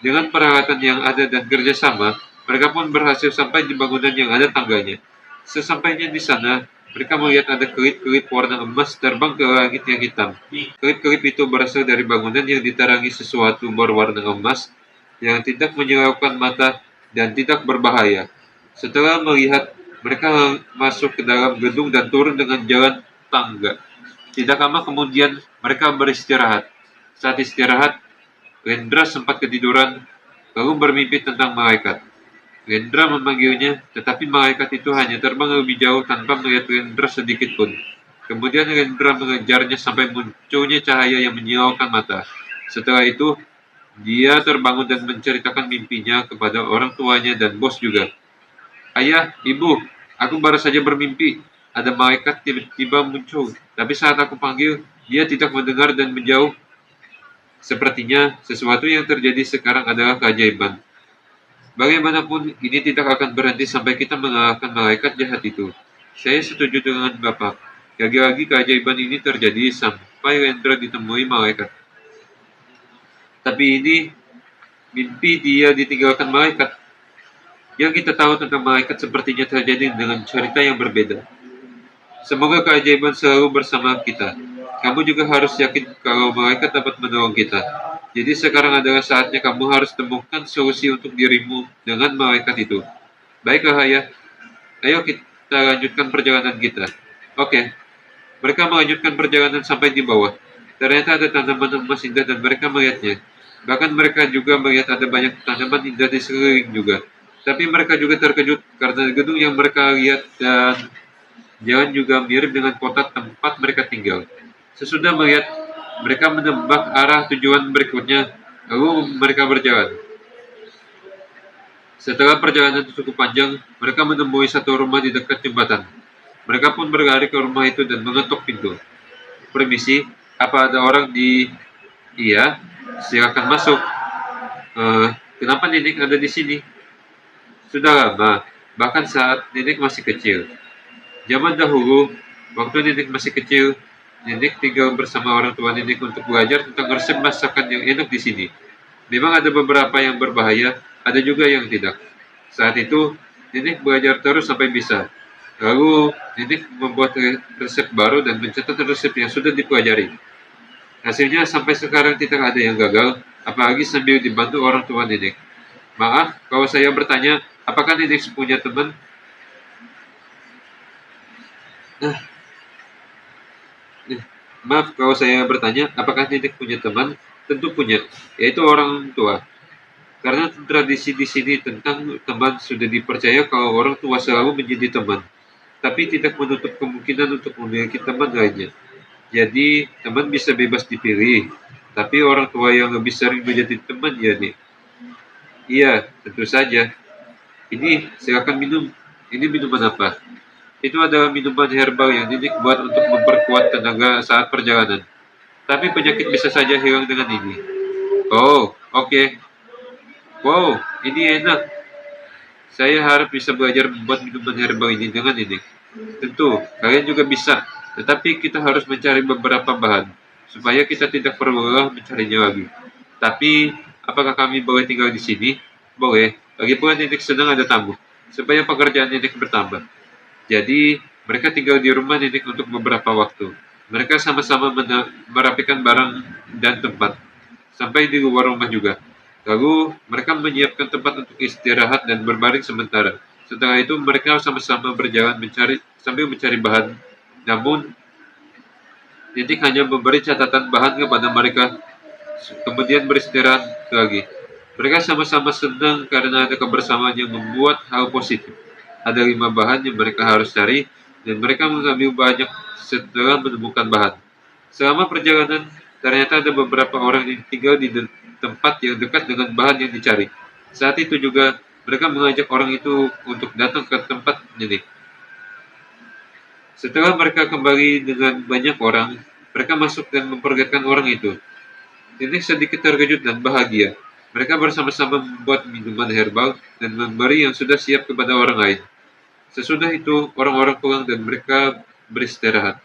Dengan peralatan yang ada dan kerjasama, mereka pun berhasil sampai di bangunan yang ada tangganya. Sesampainya di sana, mereka melihat ada kelip-kelip warna emas terbang ke langit yang hitam. Kelip-kelip itu berasal dari bangunan yang diterangi sesuatu berwarna emas yang tidak menyilaukan mata dan tidak berbahaya. Setelah melihat, mereka masuk ke dalam gedung dan turun dengan jalan tangga. Tidak lama kemudian, mereka beristirahat. Saat istirahat, Wendra sempat ketiduran, lalu bermimpi tentang malaikat. Wendra memanggilnya, tetapi malaikat itu hanya terbang lebih jauh tanpa melihat Wendra sedikit pun. Kemudian Wendra mengejarnya sampai munculnya cahaya yang menyilaukan mata. Setelah itu, dia terbangun dan menceritakan mimpinya kepada orang tuanya dan bos juga. Ayah, ibu, aku baru saja bermimpi. Ada malaikat tiba-tiba muncul, tapi saat aku panggil, dia tidak mendengar dan menjauh. Sepertinya sesuatu yang terjadi sekarang adalah keajaiban. Bagaimanapun, ini tidak akan berhenti sampai kita mengalahkan malaikat jahat itu. Saya setuju dengan Bapak. Lagi-lagi keajaiban ini terjadi sampai Wendra ditemui malaikat. Tapi ini mimpi dia ditinggalkan malaikat. Yang kita tahu tentang malaikat sepertinya terjadi dengan cerita yang berbeda. Semoga keajaiban selalu bersama kita. Kamu juga harus yakin kalau malaikat dapat menolong kita. Jadi sekarang adalah saatnya kamu harus temukan solusi untuk dirimu dengan malaikat itu. Baiklah ayah, ayo kita lanjutkan perjalanan kita. Oke, mereka melanjutkan perjalanan sampai di bawah. Ternyata ada tanaman emas indah dan mereka melihatnya. Bahkan mereka juga melihat ada banyak tanaman indah di sekeliling juga. Tapi mereka juga terkejut karena gedung yang mereka lihat dan jalan juga mirip dengan kota tempat mereka tinggal. Sesudah melihat, mereka menebak arah tujuan berikutnya, lalu mereka berjalan. Setelah perjalanan cukup panjang, mereka menemui satu rumah di dekat jembatan. Mereka pun berlari ke rumah itu dan mengetuk pintu. Permisi, apa ada orang di... Iya, silakan masuk. Kenapa Nenek ada di sini? Sudah lama, bahkan saat Nenek masih kecil. Zaman dahulu, waktu Nenek masih kecil, Nenek tinggal bersama orang tua Nenek untuk belajar tentang resep masakan yang enak di sini. Memang ada beberapa yang berbahaya, ada juga yang tidak. Saat itu, Nenek belajar terus sampai bisa. Lalu, Nenek membuat resep baru dan mencatat resep yang sudah dipelajari. Hasilnya sampai sekarang tidak ada yang gagal, apalagi sambil dibantu orang tua Nenek. Maaf, kalau saya bertanya, apakah Nenek punya teman? Maaf kalau saya bertanya, apakah Nenek punya teman? Tentu punya, yaitu orang tua. Karena tradisi di sini tentang teman sudah dipercaya kalau orang tua selalu menjadi teman, tapi tidak menutup kemungkinan untuk memiliki teman lainnya. Jadi, teman bisa bebas dipilih, tapi orang tua yang lebih sering menjadi teman ya, Nek. Iya, tentu saja. Ini silakan minum. Ini minuman apa? Itu adalah minuman herbal yang Ninik buat untuk memperkuat tenaga saat perjalanan. Tapi penyakit bisa saja hilang dengan ini. Oh, oke. Wow, ini enak. Saya harap bisa belajar membuat minuman herbal ini dengan ini. Tentu, kalian juga bisa. Tetapi kita harus mencari beberapa bahan, supaya kita tidak perlu lelah mencarinya lagi. Tapi, apakah kami boleh tinggal di sini? Boleh. Lagi pula Ninik sedang ada tamu, supaya pekerjaan Ninik bertambah. Jadi, mereka tinggal di rumah Ninik untuk beberapa waktu. Mereka sama-sama merapikan barang dan tempat, sampai di luar rumah juga. Lalu, mereka menyiapkan tempat untuk istirahat dan berbaring sementara. Setelah itu, mereka sama-sama berjalan sambil mencari bahan. Namun, Ninik hanya memberi catatan bahan kepada mereka, kemudian beristirahat lagi. Mereka sama-sama senang karena ada kebersamaan yang membuat hal positif. Ada 5 bahan yang mereka harus cari, dan mereka mengambil banyak setelah menemukan bahan. Selama perjalanan, ternyata ada beberapa orang yang tinggal di tempat yang dekat dengan bahan yang dicari. Saat itu juga, mereka mengajak orang itu untuk datang ke tempat ini. Setelah mereka kembali dengan banyak orang, mereka masuk dan memperlihatkan orang itu. Ini sedikit terkejut dan bahagia. Mereka bersama-sama membuat minuman herbal dan memberi yang sudah siap kepada orang lain. Sesudah itu, orang-orang pulang dan mereka beristirahat.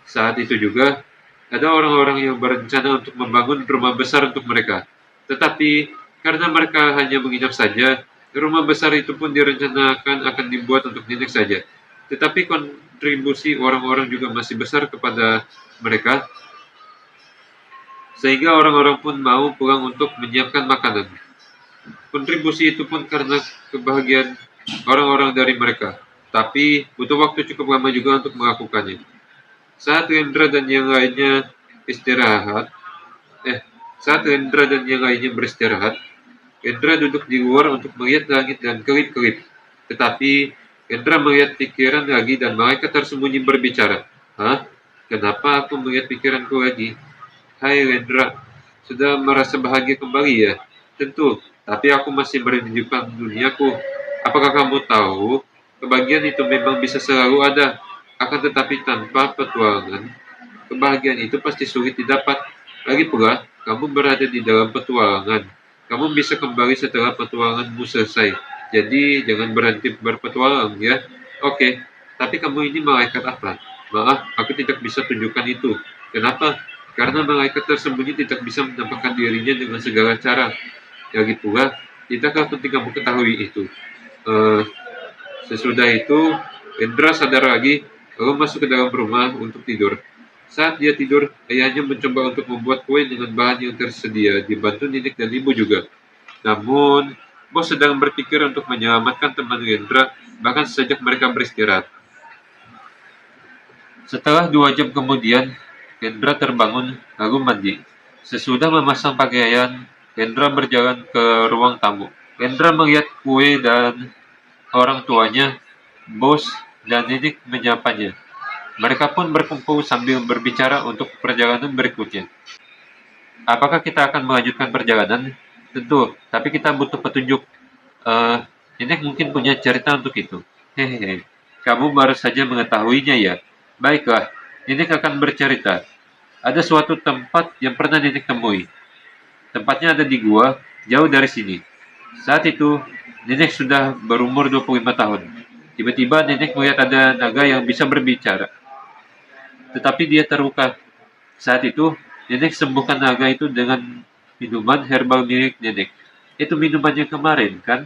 Saat itu juga, ada orang-orang yang berencana untuk membangun rumah besar untuk mereka. Tetapi, karena mereka hanya menginap saja, rumah besar itu pun direncanakan akan dibuat untuk Ninik saja. Tetapi kontribusi orang-orang juga masih besar kepada mereka, sehingga orang-orang pun mau pulang untuk menyiapkan makanan. Kontribusi itu pun karena kebahagiaan orang-orang dari mereka, tapi butuh waktu cukup lama juga untuk melakukannya. Saat Rendra dan yang lainnya istirahat, saat Rendra dan yang lainnya beristirahat, Rendra duduk di luar untuk melihat langit dan kelip-kelip. Tetapi Rendra melihat pikiran lagi dan malaikat tersembunyi berbicara. Hah? Kenapa aku melihat pikiranku lagi? Hai Rendra, sudah merasa bahagia kembali ya? Tentu, tapi aku masih merindukan duniaku. Apakah kamu tahu, kebahagiaan itu memang bisa selalu ada, akan tetapi tanpa petualangan, kebahagiaan itu pasti sulit didapat. Lagi pula, kamu berada di dalam petualangan. Kamu bisa kembali setelah petualanganmu selesai. Jadi, jangan berhenti berpetualang ya. Oke, tapi kamu ini malaikat apa? Maaf, aku tidak bisa tunjukkan itu. Kenapa? Karena malaikat tersembunyi tidak bisa menampakkan dirinya dengan segala cara. Lagi pula, tidakkah penting kamu ketahui itu? Sesudah itu, Indra sadar lagi, lalu masuk ke dalam rumah untuk tidur. Saat dia tidur, ayahnya mencoba untuk membuat kue dengan bahan yang tersedia, dibantu Ninik dan ibu juga. Namun, bos sedang berpikir untuk menyelamatkan teman Indra, bahkan sejak mereka beristirahat. Setelah 2 jam kemudian, Indra terbangun lalu mandi. Sesudah memasang pakaian, Indra berjalan ke ruang tamu. Indra melihat kue dan orang tuanya, bos, dan Ninik menyapanya. Mereka pun berkumpul sambil berbicara untuk perjalanan berikutnya. Apakah kita akan melanjutkan perjalanan? Tentu, tapi kita butuh petunjuk. Ninik mungkin punya cerita untuk itu. Hehehe, kamu baru saja mengetahuinya ya? Baiklah, Ninik akan bercerita. Ada suatu tempat yang pernah Ninik temui. Tempatnya ada di gua, jauh dari sini. Saat itu, Ninik sudah berumur 25 tahun. Tiba-tiba Ninik melihat ada naga yang bisa berbicara. Tetapi dia terluka. Saat itu, Ninik sembuhkan naga itu dengan minuman herbal milik Ninik. Itu minumannya kemarin, kan?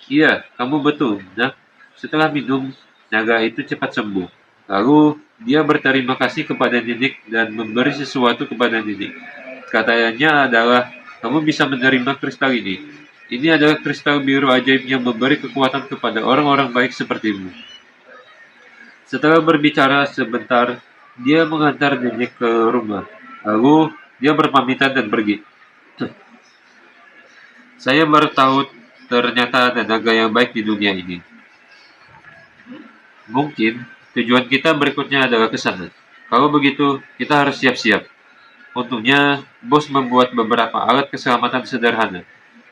Iya, kamu betul, nak. Setelah minum, naga itu cepat sembuh. Lalu, dia berterima kasih kepada Ninik dan memberi sesuatu kepada Ninik. Katanya adalah, kamu bisa menerima kristal ini. Ini adalah kristal biru ajaib yang memberi kekuatan kepada orang-orang baik sepertimu. Setelah berbicara sebentar, dia mengantar Ninik ke rumah. Lalu, dia berpamitan dan pergi. Saya baru tahu ternyata ada naga yang baik di dunia ini. Mungkin, tujuan kita berikutnya adalah ke sana. Kalau begitu, kita harus siap-siap. Untungnya, bos membuat beberapa alat keselamatan sederhana.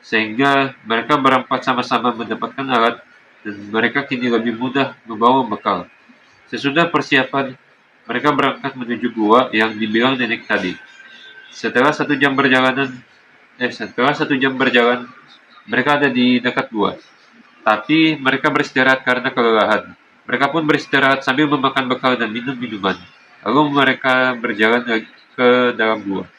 sehingga mereka berempat sama-sama mendapatkan alat dan mereka kini lebih mudah membawa bekal. Sesudah persiapan, mereka berangkat menuju gua yang dibilang nenek tadi. Setelah satu jam berjalan, mereka ada di dekat gua. Tapi mereka beristirahat karena kelelahan. Mereka pun beristirahat sambil memakan bekal dan minum minuman. Lalu mereka berjalan ke dalam gua.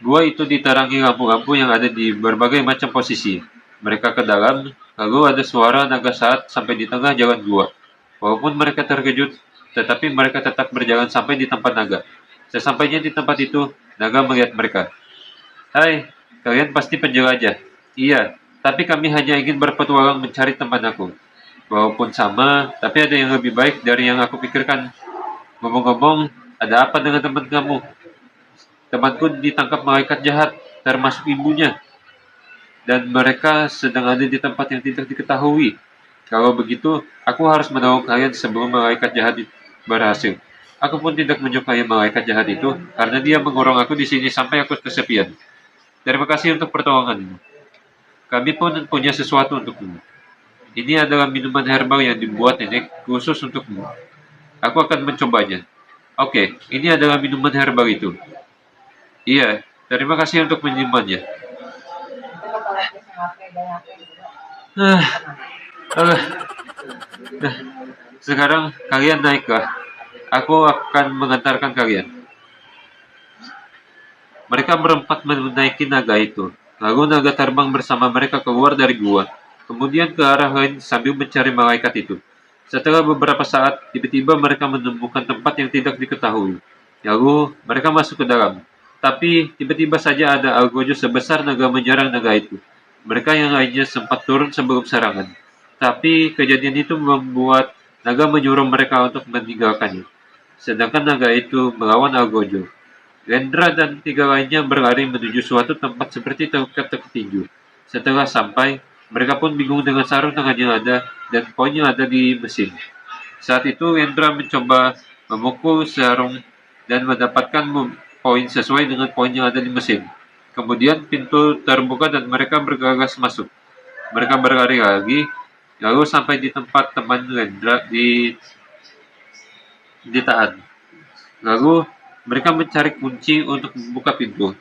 Gua itu diterangi lampu-lampu yang ada di berbagai macam posisi. Mereka ke dalam, lalu ada suara naga saat sampai di tengah jalan gua. Walaupun mereka terkejut, tetapi mereka tetap berjalan sampai di tempat naga. Sesampainya di tempat itu, naga melihat mereka. "Hai, kalian pasti penjelajah." "Iya, tapi kami hanya ingin berpetualang mencari teman aku." "Walaupun sama, tapi ada yang lebih baik dari yang aku pikirkan. Ngomong-ngomong, ada apa dengan teman kamu?" "Temanku ditangkap malaikat jahat, termasuk ibunya, dan mereka sedang ada di tempat yang tidak diketahui. Kalau begitu, aku harus menolong kalian sebelum malaikat jahat berhasil. Aku pun tidak menyukai malaikat jahat itu, karena dia mengurung aku di sini sampai aku kesepian. Terima kasih untuk pertolonganmu. Kami pun punya sesuatu untukmu. Ini adalah minuman herbal yang dibuat nenek khusus untukmu. Aku akan mencobanya." "Oke, ini adalah minuman herbal itu." "Iya, terima kasih untuk minumannya." Ah, ah, ah. Sekarang kalian naiklah. Aku akan mengantarkan kalian. Mereka berempat menaiki naga itu. Lalu naga terbang bersama mereka keluar dari gua, kemudian ke arah lain sambil mencari malaikat itu. Setelah beberapa saat, tiba-tiba mereka menemukan tempat yang tidak diketahui. Lalu mereka masuk ke dalam. Tapi tiba-tiba saja ada algojo sebesar naga menyerang naga itu. Mereka yang lainnya sempat turun sebelum serangan. Tapi kejadian itu membuat naga menyuruh mereka untuk meninggalkannya. Sedangkan naga itu melawan algojo. Rendra dan tiga lainnya berlari menuju suatu tempat seperti teka-teki tinju. Setelah sampai, mereka pun bingung dengan sarung tangan yang ada dan poin yang ada di mesin. Saat itu, Rendra mencoba memukul sarung dan mendapatkan poin sesuai dengan poin yang ada di mesin. Kemudian pintu terbuka dan mereka bergegas masuk. Mereka berlari lagi, lalu sampai di tempat teman Rendra ditahan. Lalu mereka mencari kunci untuk membuka pintu.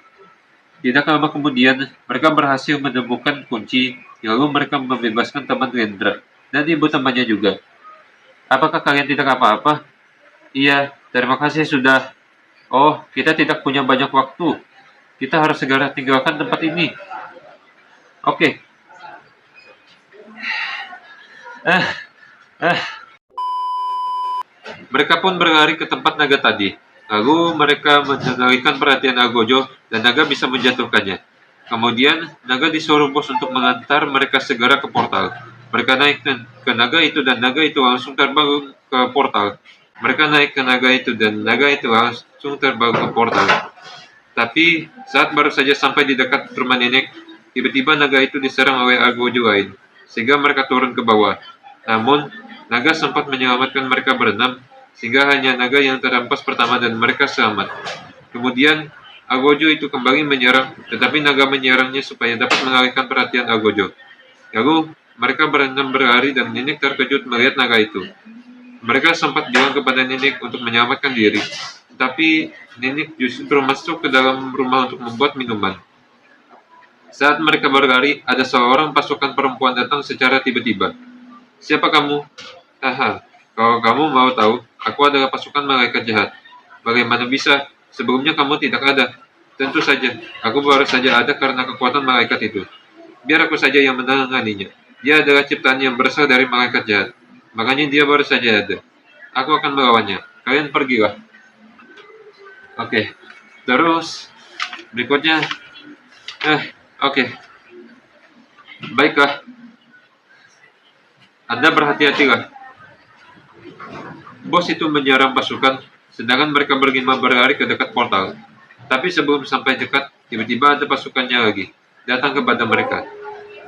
Tidak lama kemudian, mereka berhasil menemukan kunci, lalu mereka membebaskan teman Rendra dan ibu temannya juga. "Apakah kalian tidak apa-apa?" "Iya, terima kasih sudah." "Oh, kita tidak punya banyak waktu. Kita harus segera tinggalkan tempat ini." "Oke." Ah, ah. Mereka pun berlari ke tempat naga tadi. Lalu mereka mengalihkan perhatian Algojo dan naga bisa menjatuhkannya. Kemudian, naga disuruh bos untuk mengantar mereka segera ke portal. Mereka naik ke naga itu dan naga itu langsung terbang ke portal. Mereka naik ke naga itu dan naga itu langsung terbang ke portal. Tapi, saat baru saja sampai di dekat rumah nenek, tiba-tiba naga itu diserang oleh Algojo lain, sehingga mereka turun ke bawah. Namun, naga sempat menyelamatkan mereka berenam, sehingga hanya naga yang terampas pertama dan mereka selamat. Kemudian, Algojo itu kembali menyerang, tetapi naga menyerangnya supaya dapat mengalihkan perhatian Algojo. Lalu, mereka berenam berlari dan nenek terkejut melihat naga itu. Mereka sempat bilang kepada nenek untuk menyelamatkan diri, tetapi nenek justru masuk ke dalam rumah untuk membuat minuman. Saat mereka berlari, ada seorang pasukan perempuan datang secara tiba-tiba. "Siapa kamu?" "Haha, kalau kamu mau tahu, aku adalah pasukan malaikat jahat." "Bagaimana bisa? Sebelumnya kamu tidak ada." "Tentu saja, aku baru saja ada karena kekuatan malaikat itu. Biar aku saja yang menanganinya. Dia adalah ciptaan yang berasal dari malaikat jahat. Makanya dia baru saja ada. Aku akan melawannya. Kalian pergilah." Oke. Terus, berikutnya, oke. Baiklah, Anda berhati-hatilah. Bos itu menyerang pasukan, sedangkan mereka berlima berlari ke dekat portal. Tapi sebelum sampai dekat, tiba-tiba ada pasukannya lagi, datang kepada mereka.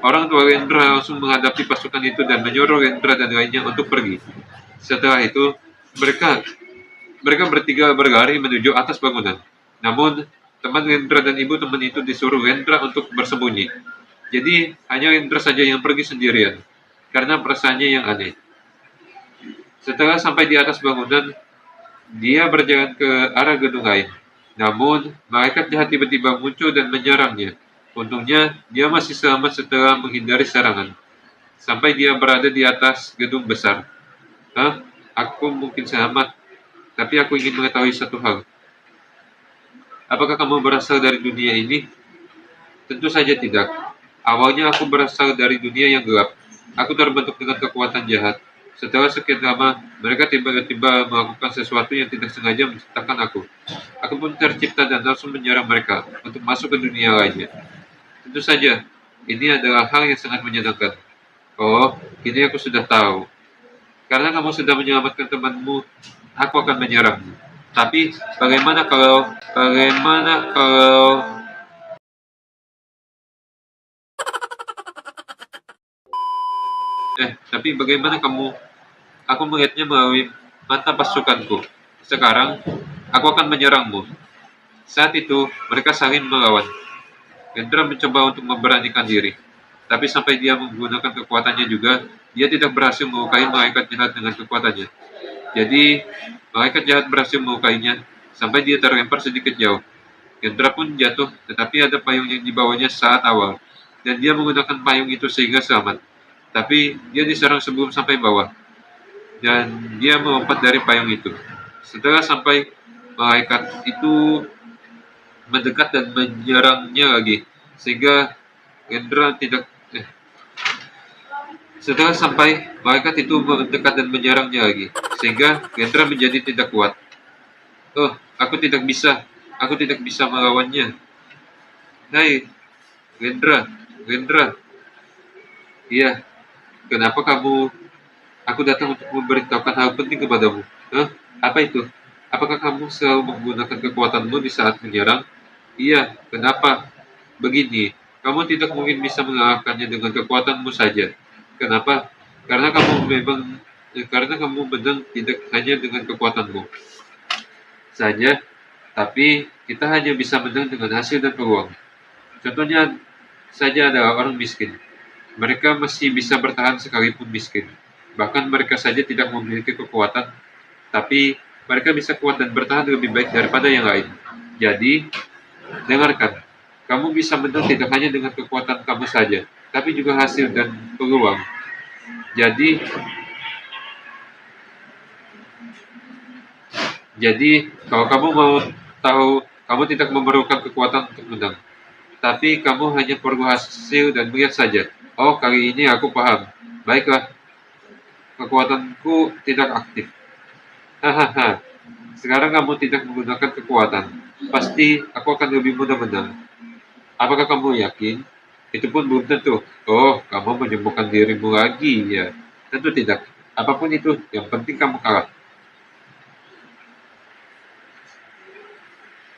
Orang tua Rendra langsung menghadapi pasukan itu dan menyuruh Rendra dan lainnya untuk pergi. Setelah itu, mereka bertiga berlari menuju atas bangunan. Namun, teman Rendra dan ibu teman itu disuruh Rendra untuk bersembunyi. Jadi hanya Rendra saja yang pergi sendirian, karena perasaannya yang aneh. Setelah sampai di atas bangunan, dia berjalan ke arah gedung lain. Namun, malaikat jahat tiba-tiba muncul dan menyerangnya. Untungnya, dia masih selamat setelah menghindari serangan. Sampai dia berada di atas gedung besar. Hah? Aku mungkin selamat, tapi aku ingin mengetahui satu hal. Apakah kamu berasal dari dunia ini? Tentu saja tidak. Awalnya aku berasal dari dunia yang gelap. Aku terbentuk dengan kekuatan jahat. Setelah sekian lama, mereka tiba-tiba melakukan sesuatu yang tidak sengaja menciptakan aku. Aku pun tercipta dan langsung menyerang mereka untuk masuk ke dunia lainnya. Tentu saja, ini adalah hal yang sangat menyenangkan. Oh, kini aku sudah tahu. Karena kamu sudah menyelamatkan temanmu, aku akan menyerangmu. Tapi, bagaimana kamu, aku melihatnya melalui mata pasukanku. Sekarang, aku akan menyerangmu. Saat itu, mereka saling melawan. Hendra mencoba untuk memberanikan diri. Tapi sampai dia menggunakan kekuatannya juga, dia tidak berhasil melukai malaikat jahat dengan kekuatannya. Jadi, malaikat jahat berhasil melukainya, sampai dia terlempar sedikit jauh. Hendra pun jatuh, tetapi ada payung yang dibawanya saat awal, dan dia menggunakan payung itu sehingga selamat. Tapi, dia diserang sebelum sampai bawah, dan dia melompat dari payung itu. Setelah sampai, malaikat itu mendekat dan menyerangnya lagi, sehingga Hendra tidak Setelah sampai, malaikat itu mendekat dan menyerangnya lagi, sehingga Hendra menjadi tidak kuat. Oh, aku tidak bisa. Aku tidak bisa melawannya. Hai, Hendra. Hendra. Iya, kenapa kamu... Aku datang untuk memberitahukan hal penting kepadamu. Hah? Apa itu? Apakah kamu selalu menggunakan kekuatanmu di saat menyerang? Iya, kenapa? Begini, kamu tidak mungkin bisa mengalahkannya dengan kekuatanmu saja. Kenapa? Karena kamu menang tidak hanya dengan kekuatanmu saja, tapi kita hanya bisa menang dengan hasil dan peluang. Contohnya saja adalah orang miskin. Mereka masih bisa bertahan sekalipun miskin. Bahkan mereka saja tidak memiliki kekuatan, tapi mereka bisa kuat dan bertahan lebih baik daripada yang lain. Jadi, dengarkan. Kamu bisa menang tidak hanya dengan kekuatan kamu saja, tapi juga hasil dan peluang. Jadi, kalau kamu mau tahu, kamu tidak memerlukan kekuatan untuk menang. Tapi kamu hanya perlu hasil dan melihat saja. Oh, kali ini aku paham. Baiklah, kekuatanku tidak aktif. Hahaha, sekarang kamu tidak menggunakan kekuatan. Pasti aku akan lebih mudah menang. Apakah kamu yakin? Itu pun belum tentu. Oh, kamu menyembuhkan dirimu lagi, ya. Tentu tidak. Apapun itu, yang penting kamu kalah.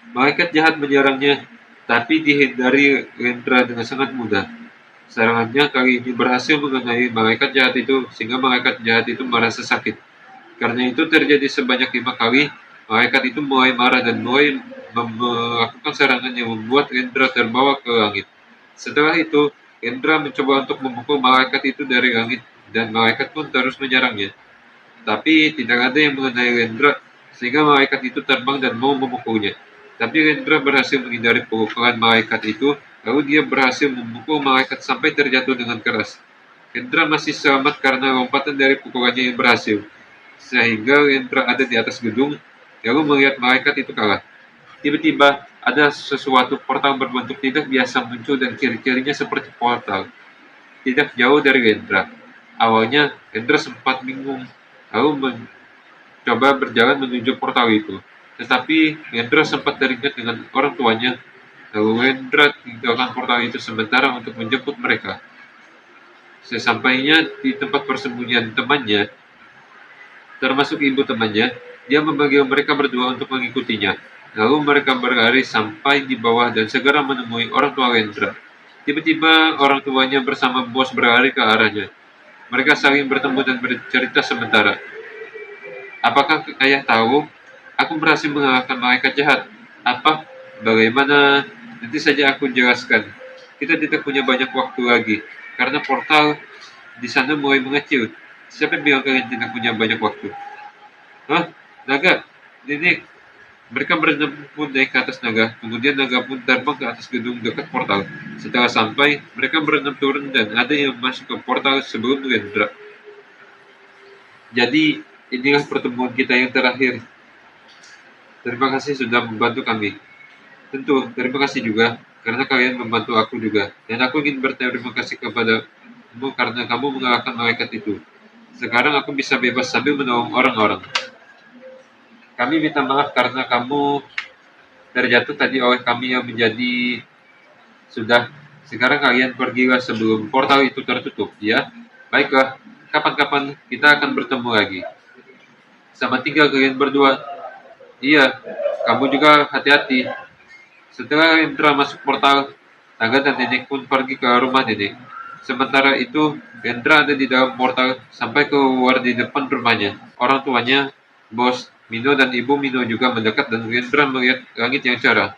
Malaikat jahat menyerangnya, tapi dihindari Rendra dengan sangat mudah. Serangannya kali ini berhasil mengenai malaikat jahat itu, sehingga malaikat jahat itu merasa sakit. Karena itu terjadi sebanyak 5 kali, malaikat itu mulai marah dan mulai melakukan serangan yang membuat Rendra terbawa ke langit. Setelah itu, Rendra mencoba untuk memukul malaikat itu dari langit, dan malaikat pun terus menyerangnya. Tapi tidak ada yang mengenai Rendra, sehingga malaikat itu terbang dan mau memukulnya. Tapi Rendra berhasil menghindari pukulan malaikat itu, lalu dia berhasil memukul malaikat sampai terjatuh dengan keras. Rendra masih selamat karena lompatan dari pukulannya yang berhasil, sehingga Rendra ada di atas gedung, lalu melihat malaikat itu kalah. Tiba-tiba, ada sesuatu portal berbentuk tidak biasa muncul dan ciri-cirinya seperti portal. Tidak jauh dari Rendra. Awalnya, Rendra sempat bingung, lalu mencoba berjalan menuju portal itu. Tetapi, Rendra sempat teringat dengan orang tuanya, lalu Rendra tinggalkan portal itu sementara untuk menjemput mereka. Sesampainya di tempat persembunyian temannya, termasuk ibu temannya, dia memanggil mereka berdua untuk mengikutinya. Lalu mereka berlari sampai di bawah dan segera menemui orang tua Rendra. Tiba-tiba orang tuanya bersama bos berlari ke arahnya. Mereka saling bertemu dan bercerita sementara. Apakah ayah tahu? Aku berhasil mengalahkan malaikat jahat. Apa? bagaimana nanti saja aku jelaskan. Kita tidak punya banyak waktu lagi, karena portal di sana mulai mengecil. Siapa yang bilang kalian tidak punya banyak waktu? Hah? Naga? Ini mereka berenam pun naik ke atas naga, kemudian naga pun terbang ke atas gedung dekat portal. Setelah sampai, mereka berenam turun dan ada yang masuk ke portal sebelum Rendra. Jadi, inilah pertemuan kita yang terakhir. Terima kasih sudah membantu kami. Tentu, terima kasih juga, karena kalian membantu aku juga. Dan aku ingin berterima kasih kepadamu karena kamu mengalahkan malaikat itu. Sekarang aku bisa bebas sambil menolong orang-orang. Kami minta maaf karena kamu terjatuh tadi oleh kami yang menjadi sudah. Sekarang kalian pergilah sebelum portal itu tertutup, ya? Baiklah, kapan-kapan kita akan bertemu lagi. Selamat tinggal kalian berdua. Iya, kamu juga hati-hati. Setelah Indra masuk portal, Naga dan Nenek pun pergi ke rumah Nenek. Sementara itu, Indra ada di dalam portal sampai keluar di depan rumahnya. Orang tuanya, Bos Mino dan Ibu Mino juga mendekat dan Indra melihat langit yang cerah.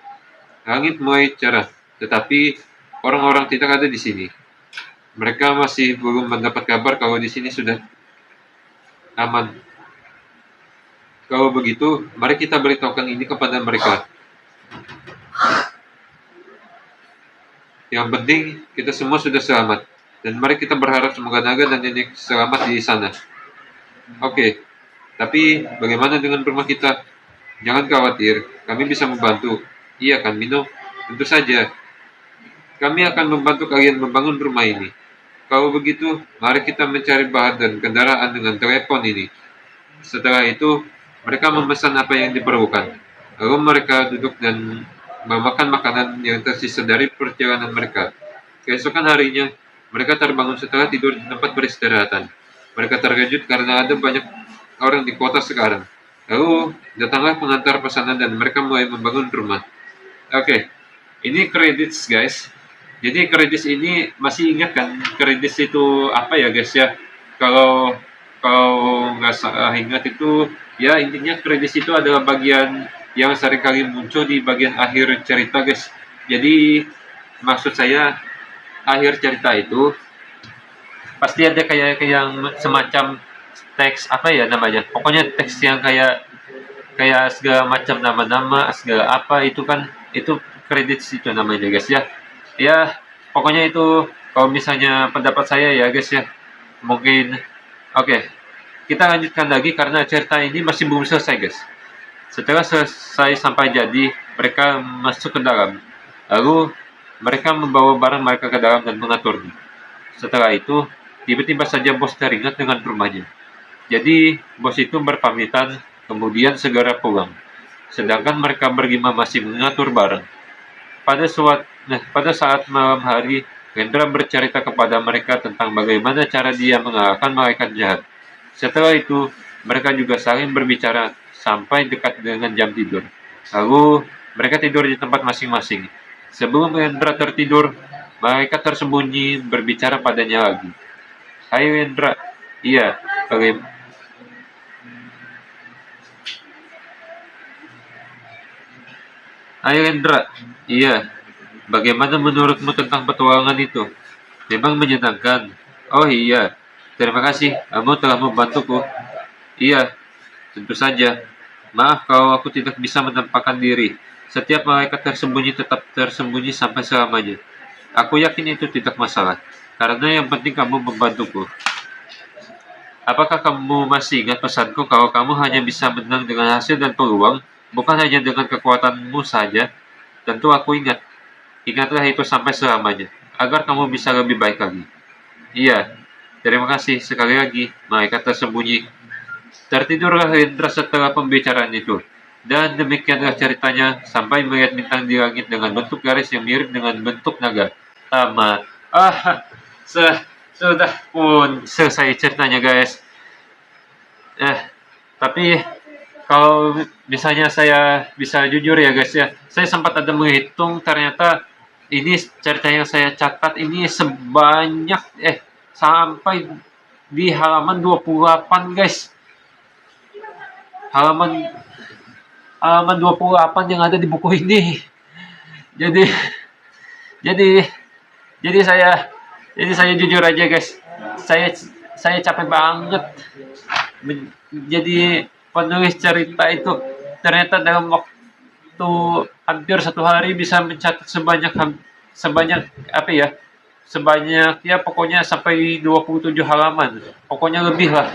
Langit mulai cerah, tetapi orang-orang tidak ada di sini. Mereka masih belum mendapat kabar kalau di sini sudah aman. Kalau begitu, mari kita beritahukan ini kepada mereka. Yang penting, kita semua sudah selamat. Dan mari kita berharap semoga Naga dan Nenek selamat di sana. Oke, tapi bagaimana dengan rumah kita? Jangan khawatir, kami bisa membantu. Iya kan, Mino? Tentu saja. Kami akan membantu kalian membangun rumah ini. Kalau begitu, mari kita mencari bahan dan kendaraan dengan telepon ini. Setelah itu, mereka memesan apa yang diperlukan. Lalu mereka duduk dan memakan makanan yang tersisa dari perjalanan mereka. Keesokan harinya, mereka terbangun setelah tidur di tempat peristirahatan. Mereka terkejut karena ada banyak orang di kota sekarang. Lalu, datanglah pengantar pesanan dan mereka mulai membangun rumah. Oke, ini credits guys. Jadi credits ini masih ingat kan? Credits itu apa ya guys ya? Kalau kalau nggak salah ingat itu, ya intinya kredis itu adalah bagian yang seringkali muncul di bagian akhir cerita guys. Jadi maksud saya akhir cerita itu pasti ada kayak yang semacam teks apa ya namanya, pokoknya teks yang kayak kayak segala macam nama-nama segala apa itu kan, itu kredit itu namanya guys ya. Ya pokoknya itu kalau misalnya pendapat saya ya guys ya, mungkin oke, kita lanjutkan lagi karena cerita ini masih belum selesai guys. Setelah selesai sampai jadi, mereka masuk ke dalam. Lalu mereka membawa barang mereka ke dalam dan mengaturnya. Setelah itu, tiba-tiba saja bos teringat dengan rumahnya. Jadi bos itu berpamitan, kemudian segera pulang. Sedangkan mereka berlima masih mengatur barang. Pada saat malam hari, Hendra bercerita kepada mereka tentang bagaimana cara dia mengalahkan malaikat jahat. Setelah itu, mereka juga saling berbicara sampai dekat dengan jam tidur. Lalu, mereka tidur di tempat masing-masing. Sebelum Hendra tertidur, malaikat tersembunyi berbicara padanya lagi. Hai Hendra, iya, bagaimana? Hai Hendra, iya, bagaimana menurutmu tentang petualangan itu? Memang menyenangkan. Oh iya, terima kasih, kamu telah membantuku. Iya, tentu saja. Maaf kalau aku tidak bisa menampakkan diri. Setiap malaikat tersembunyi tetap tersembunyi sampai selamanya. Aku yakin itu tidak masalah, karena yang penting kamu membantuku. Apakah kamu masih ingat pesanku kalau kamu hanya bisa menang dengan hasil dan peluang, bukan hanya dengan kekuatanmu saja? Tentu aku ingat. Ingatlah itu sampai selamanya, agar kamu bisa lebih baik lagi. Iya, terima kasih sekali lagi, malaikat tersembunyi. Tertidurlah Hendra setelah pembicaraan itu. Dan demikianlah ceritanya sampai melihat bintang di langit dengan bentuk garis yang mirip dengan bentuk naga. Tamat. Sudah pun selesai ceritanya guys. Tapi kalau misalnya saya bisa jujur ya guys ya, saya sempat ada menghitung ternyata ini cerita yang saya catat ini sebanyak sampai di halaman 28 guys. Halaman 28 yang ada di buku ini. Jadi jadi jadi saya jujur aja guys, saya saya capek banget jadi penulis cerita itu. Ternyata dalam waktu hampir 1 hari bisa mencatat sebanyak apa ya, sebanyak ya pokoknya sampai 27 halaman, pokoknya lebih lah.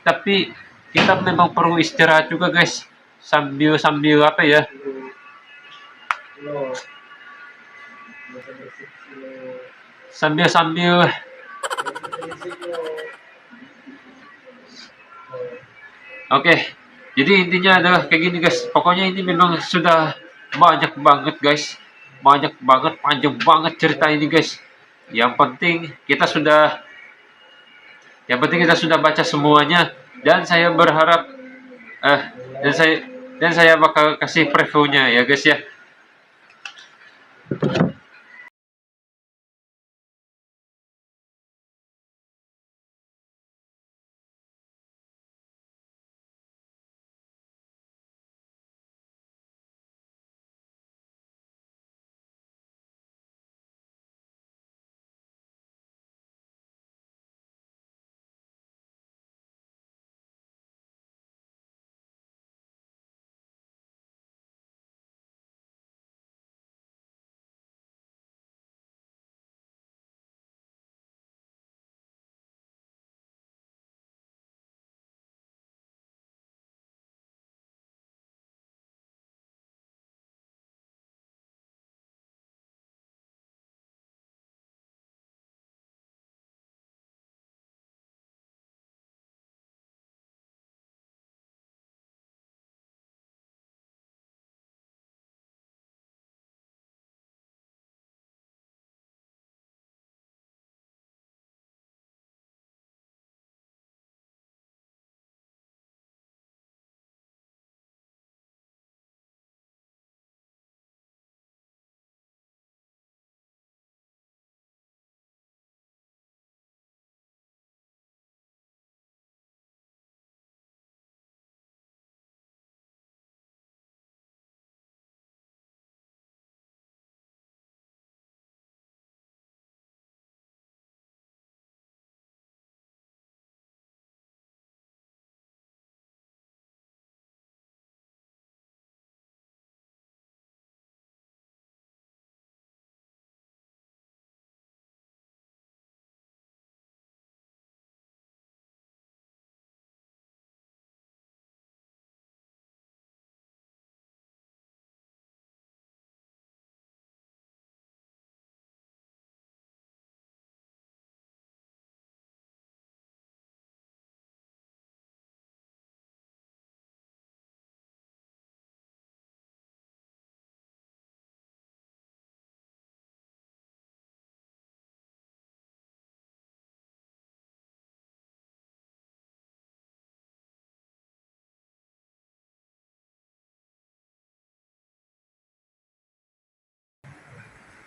Tapi kita memang perlu istirahat juga guys, sambil sambil apa ya, sambil sambil oke. Jadi intinya adalah kayak gini guys, pokoknya ini memang sudah banyak banget guys, banyak banget, panjang banget cerita ini guys. Yang penting kita sudah yang penting kita sudah baca semuanya, dan saya berharap eh dan saya bakal kasih previewnya ya guys ya.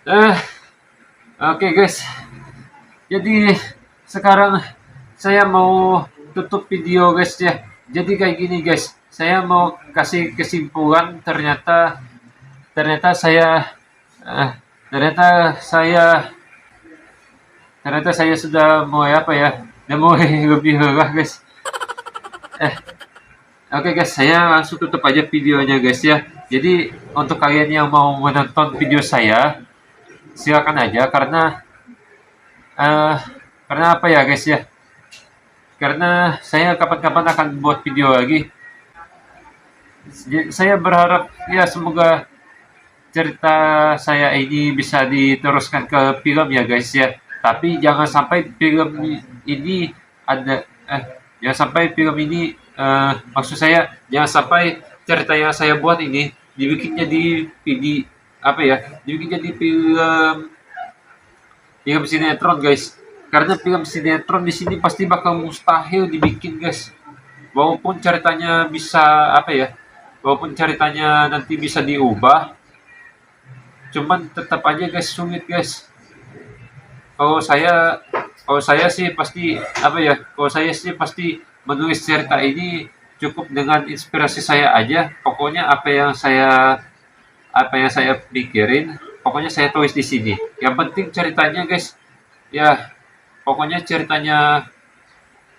eh oke guys, jadi sekarang saya mau tutup video guys ya. Jadi kayak gini guys, saya mau kasih kesimpulan. Ternyata saya eh, ternyata saya ternyata saya sudah mulai apa ya, udah mulai lebih lelah guys. eh oke guys, saya langsung tutup aja videonya guys ya. Jadi untuk kalian yang mau menonton video saya, silakan aja, eh karena apa ya guys ya, karena saya kapan-kapan akan buat video lagi. Saya berharap ya semoga cerita saya ini bisa diteruskan ke film ya guys ya. Tapi jangan sampai film ini ada jangan sampai film ini maksud saya jangan sampai cerita yang saya buat ini dibikinnya di apa ya, dibikin jadi film film sinetron guys. Karena film sinetron di sini pasti bakal mustahil dibikin guys. Walaupun ceritanya bisa apa ya, walaupun ceritanya nanti bisa diubah, cuman tetap aja guys sulit guys. Kalau saya kalau saya sih pasti apa ya, kalau saya sih pasti menulis cerita ini cukup dengan inspirasi saya aja. Pokoknya apa yang saya pikirin, pokoknya saya tulis di sini. Yang penting ceritanya guys, ya pokoknya ceritanya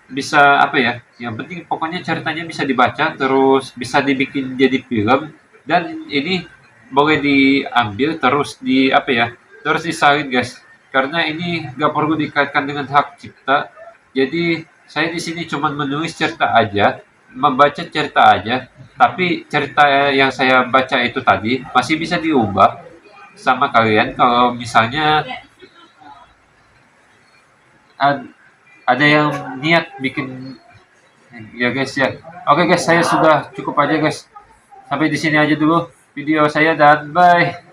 bisa apa ya? Yang penting pokoknya ceritanya bisa dibaca, terus bisa dibikin jadi film, dan ini boleh diambil terus di apa ya? Terus disalin guys. Karena ini nggak perlu dikaitkan dengan hak cipta. Jadi saya di sini cuma menulis cerita aja, membaca cerita aja. Tapi cerita yang saya baca itu tadi masih bisa diubah sama kalian kalau misalnya ad- ada yang niat bikin ya guys ya. Oke guys, saya sudah cukup aja guys. Sampai di sini aja dulu video saya dan bye.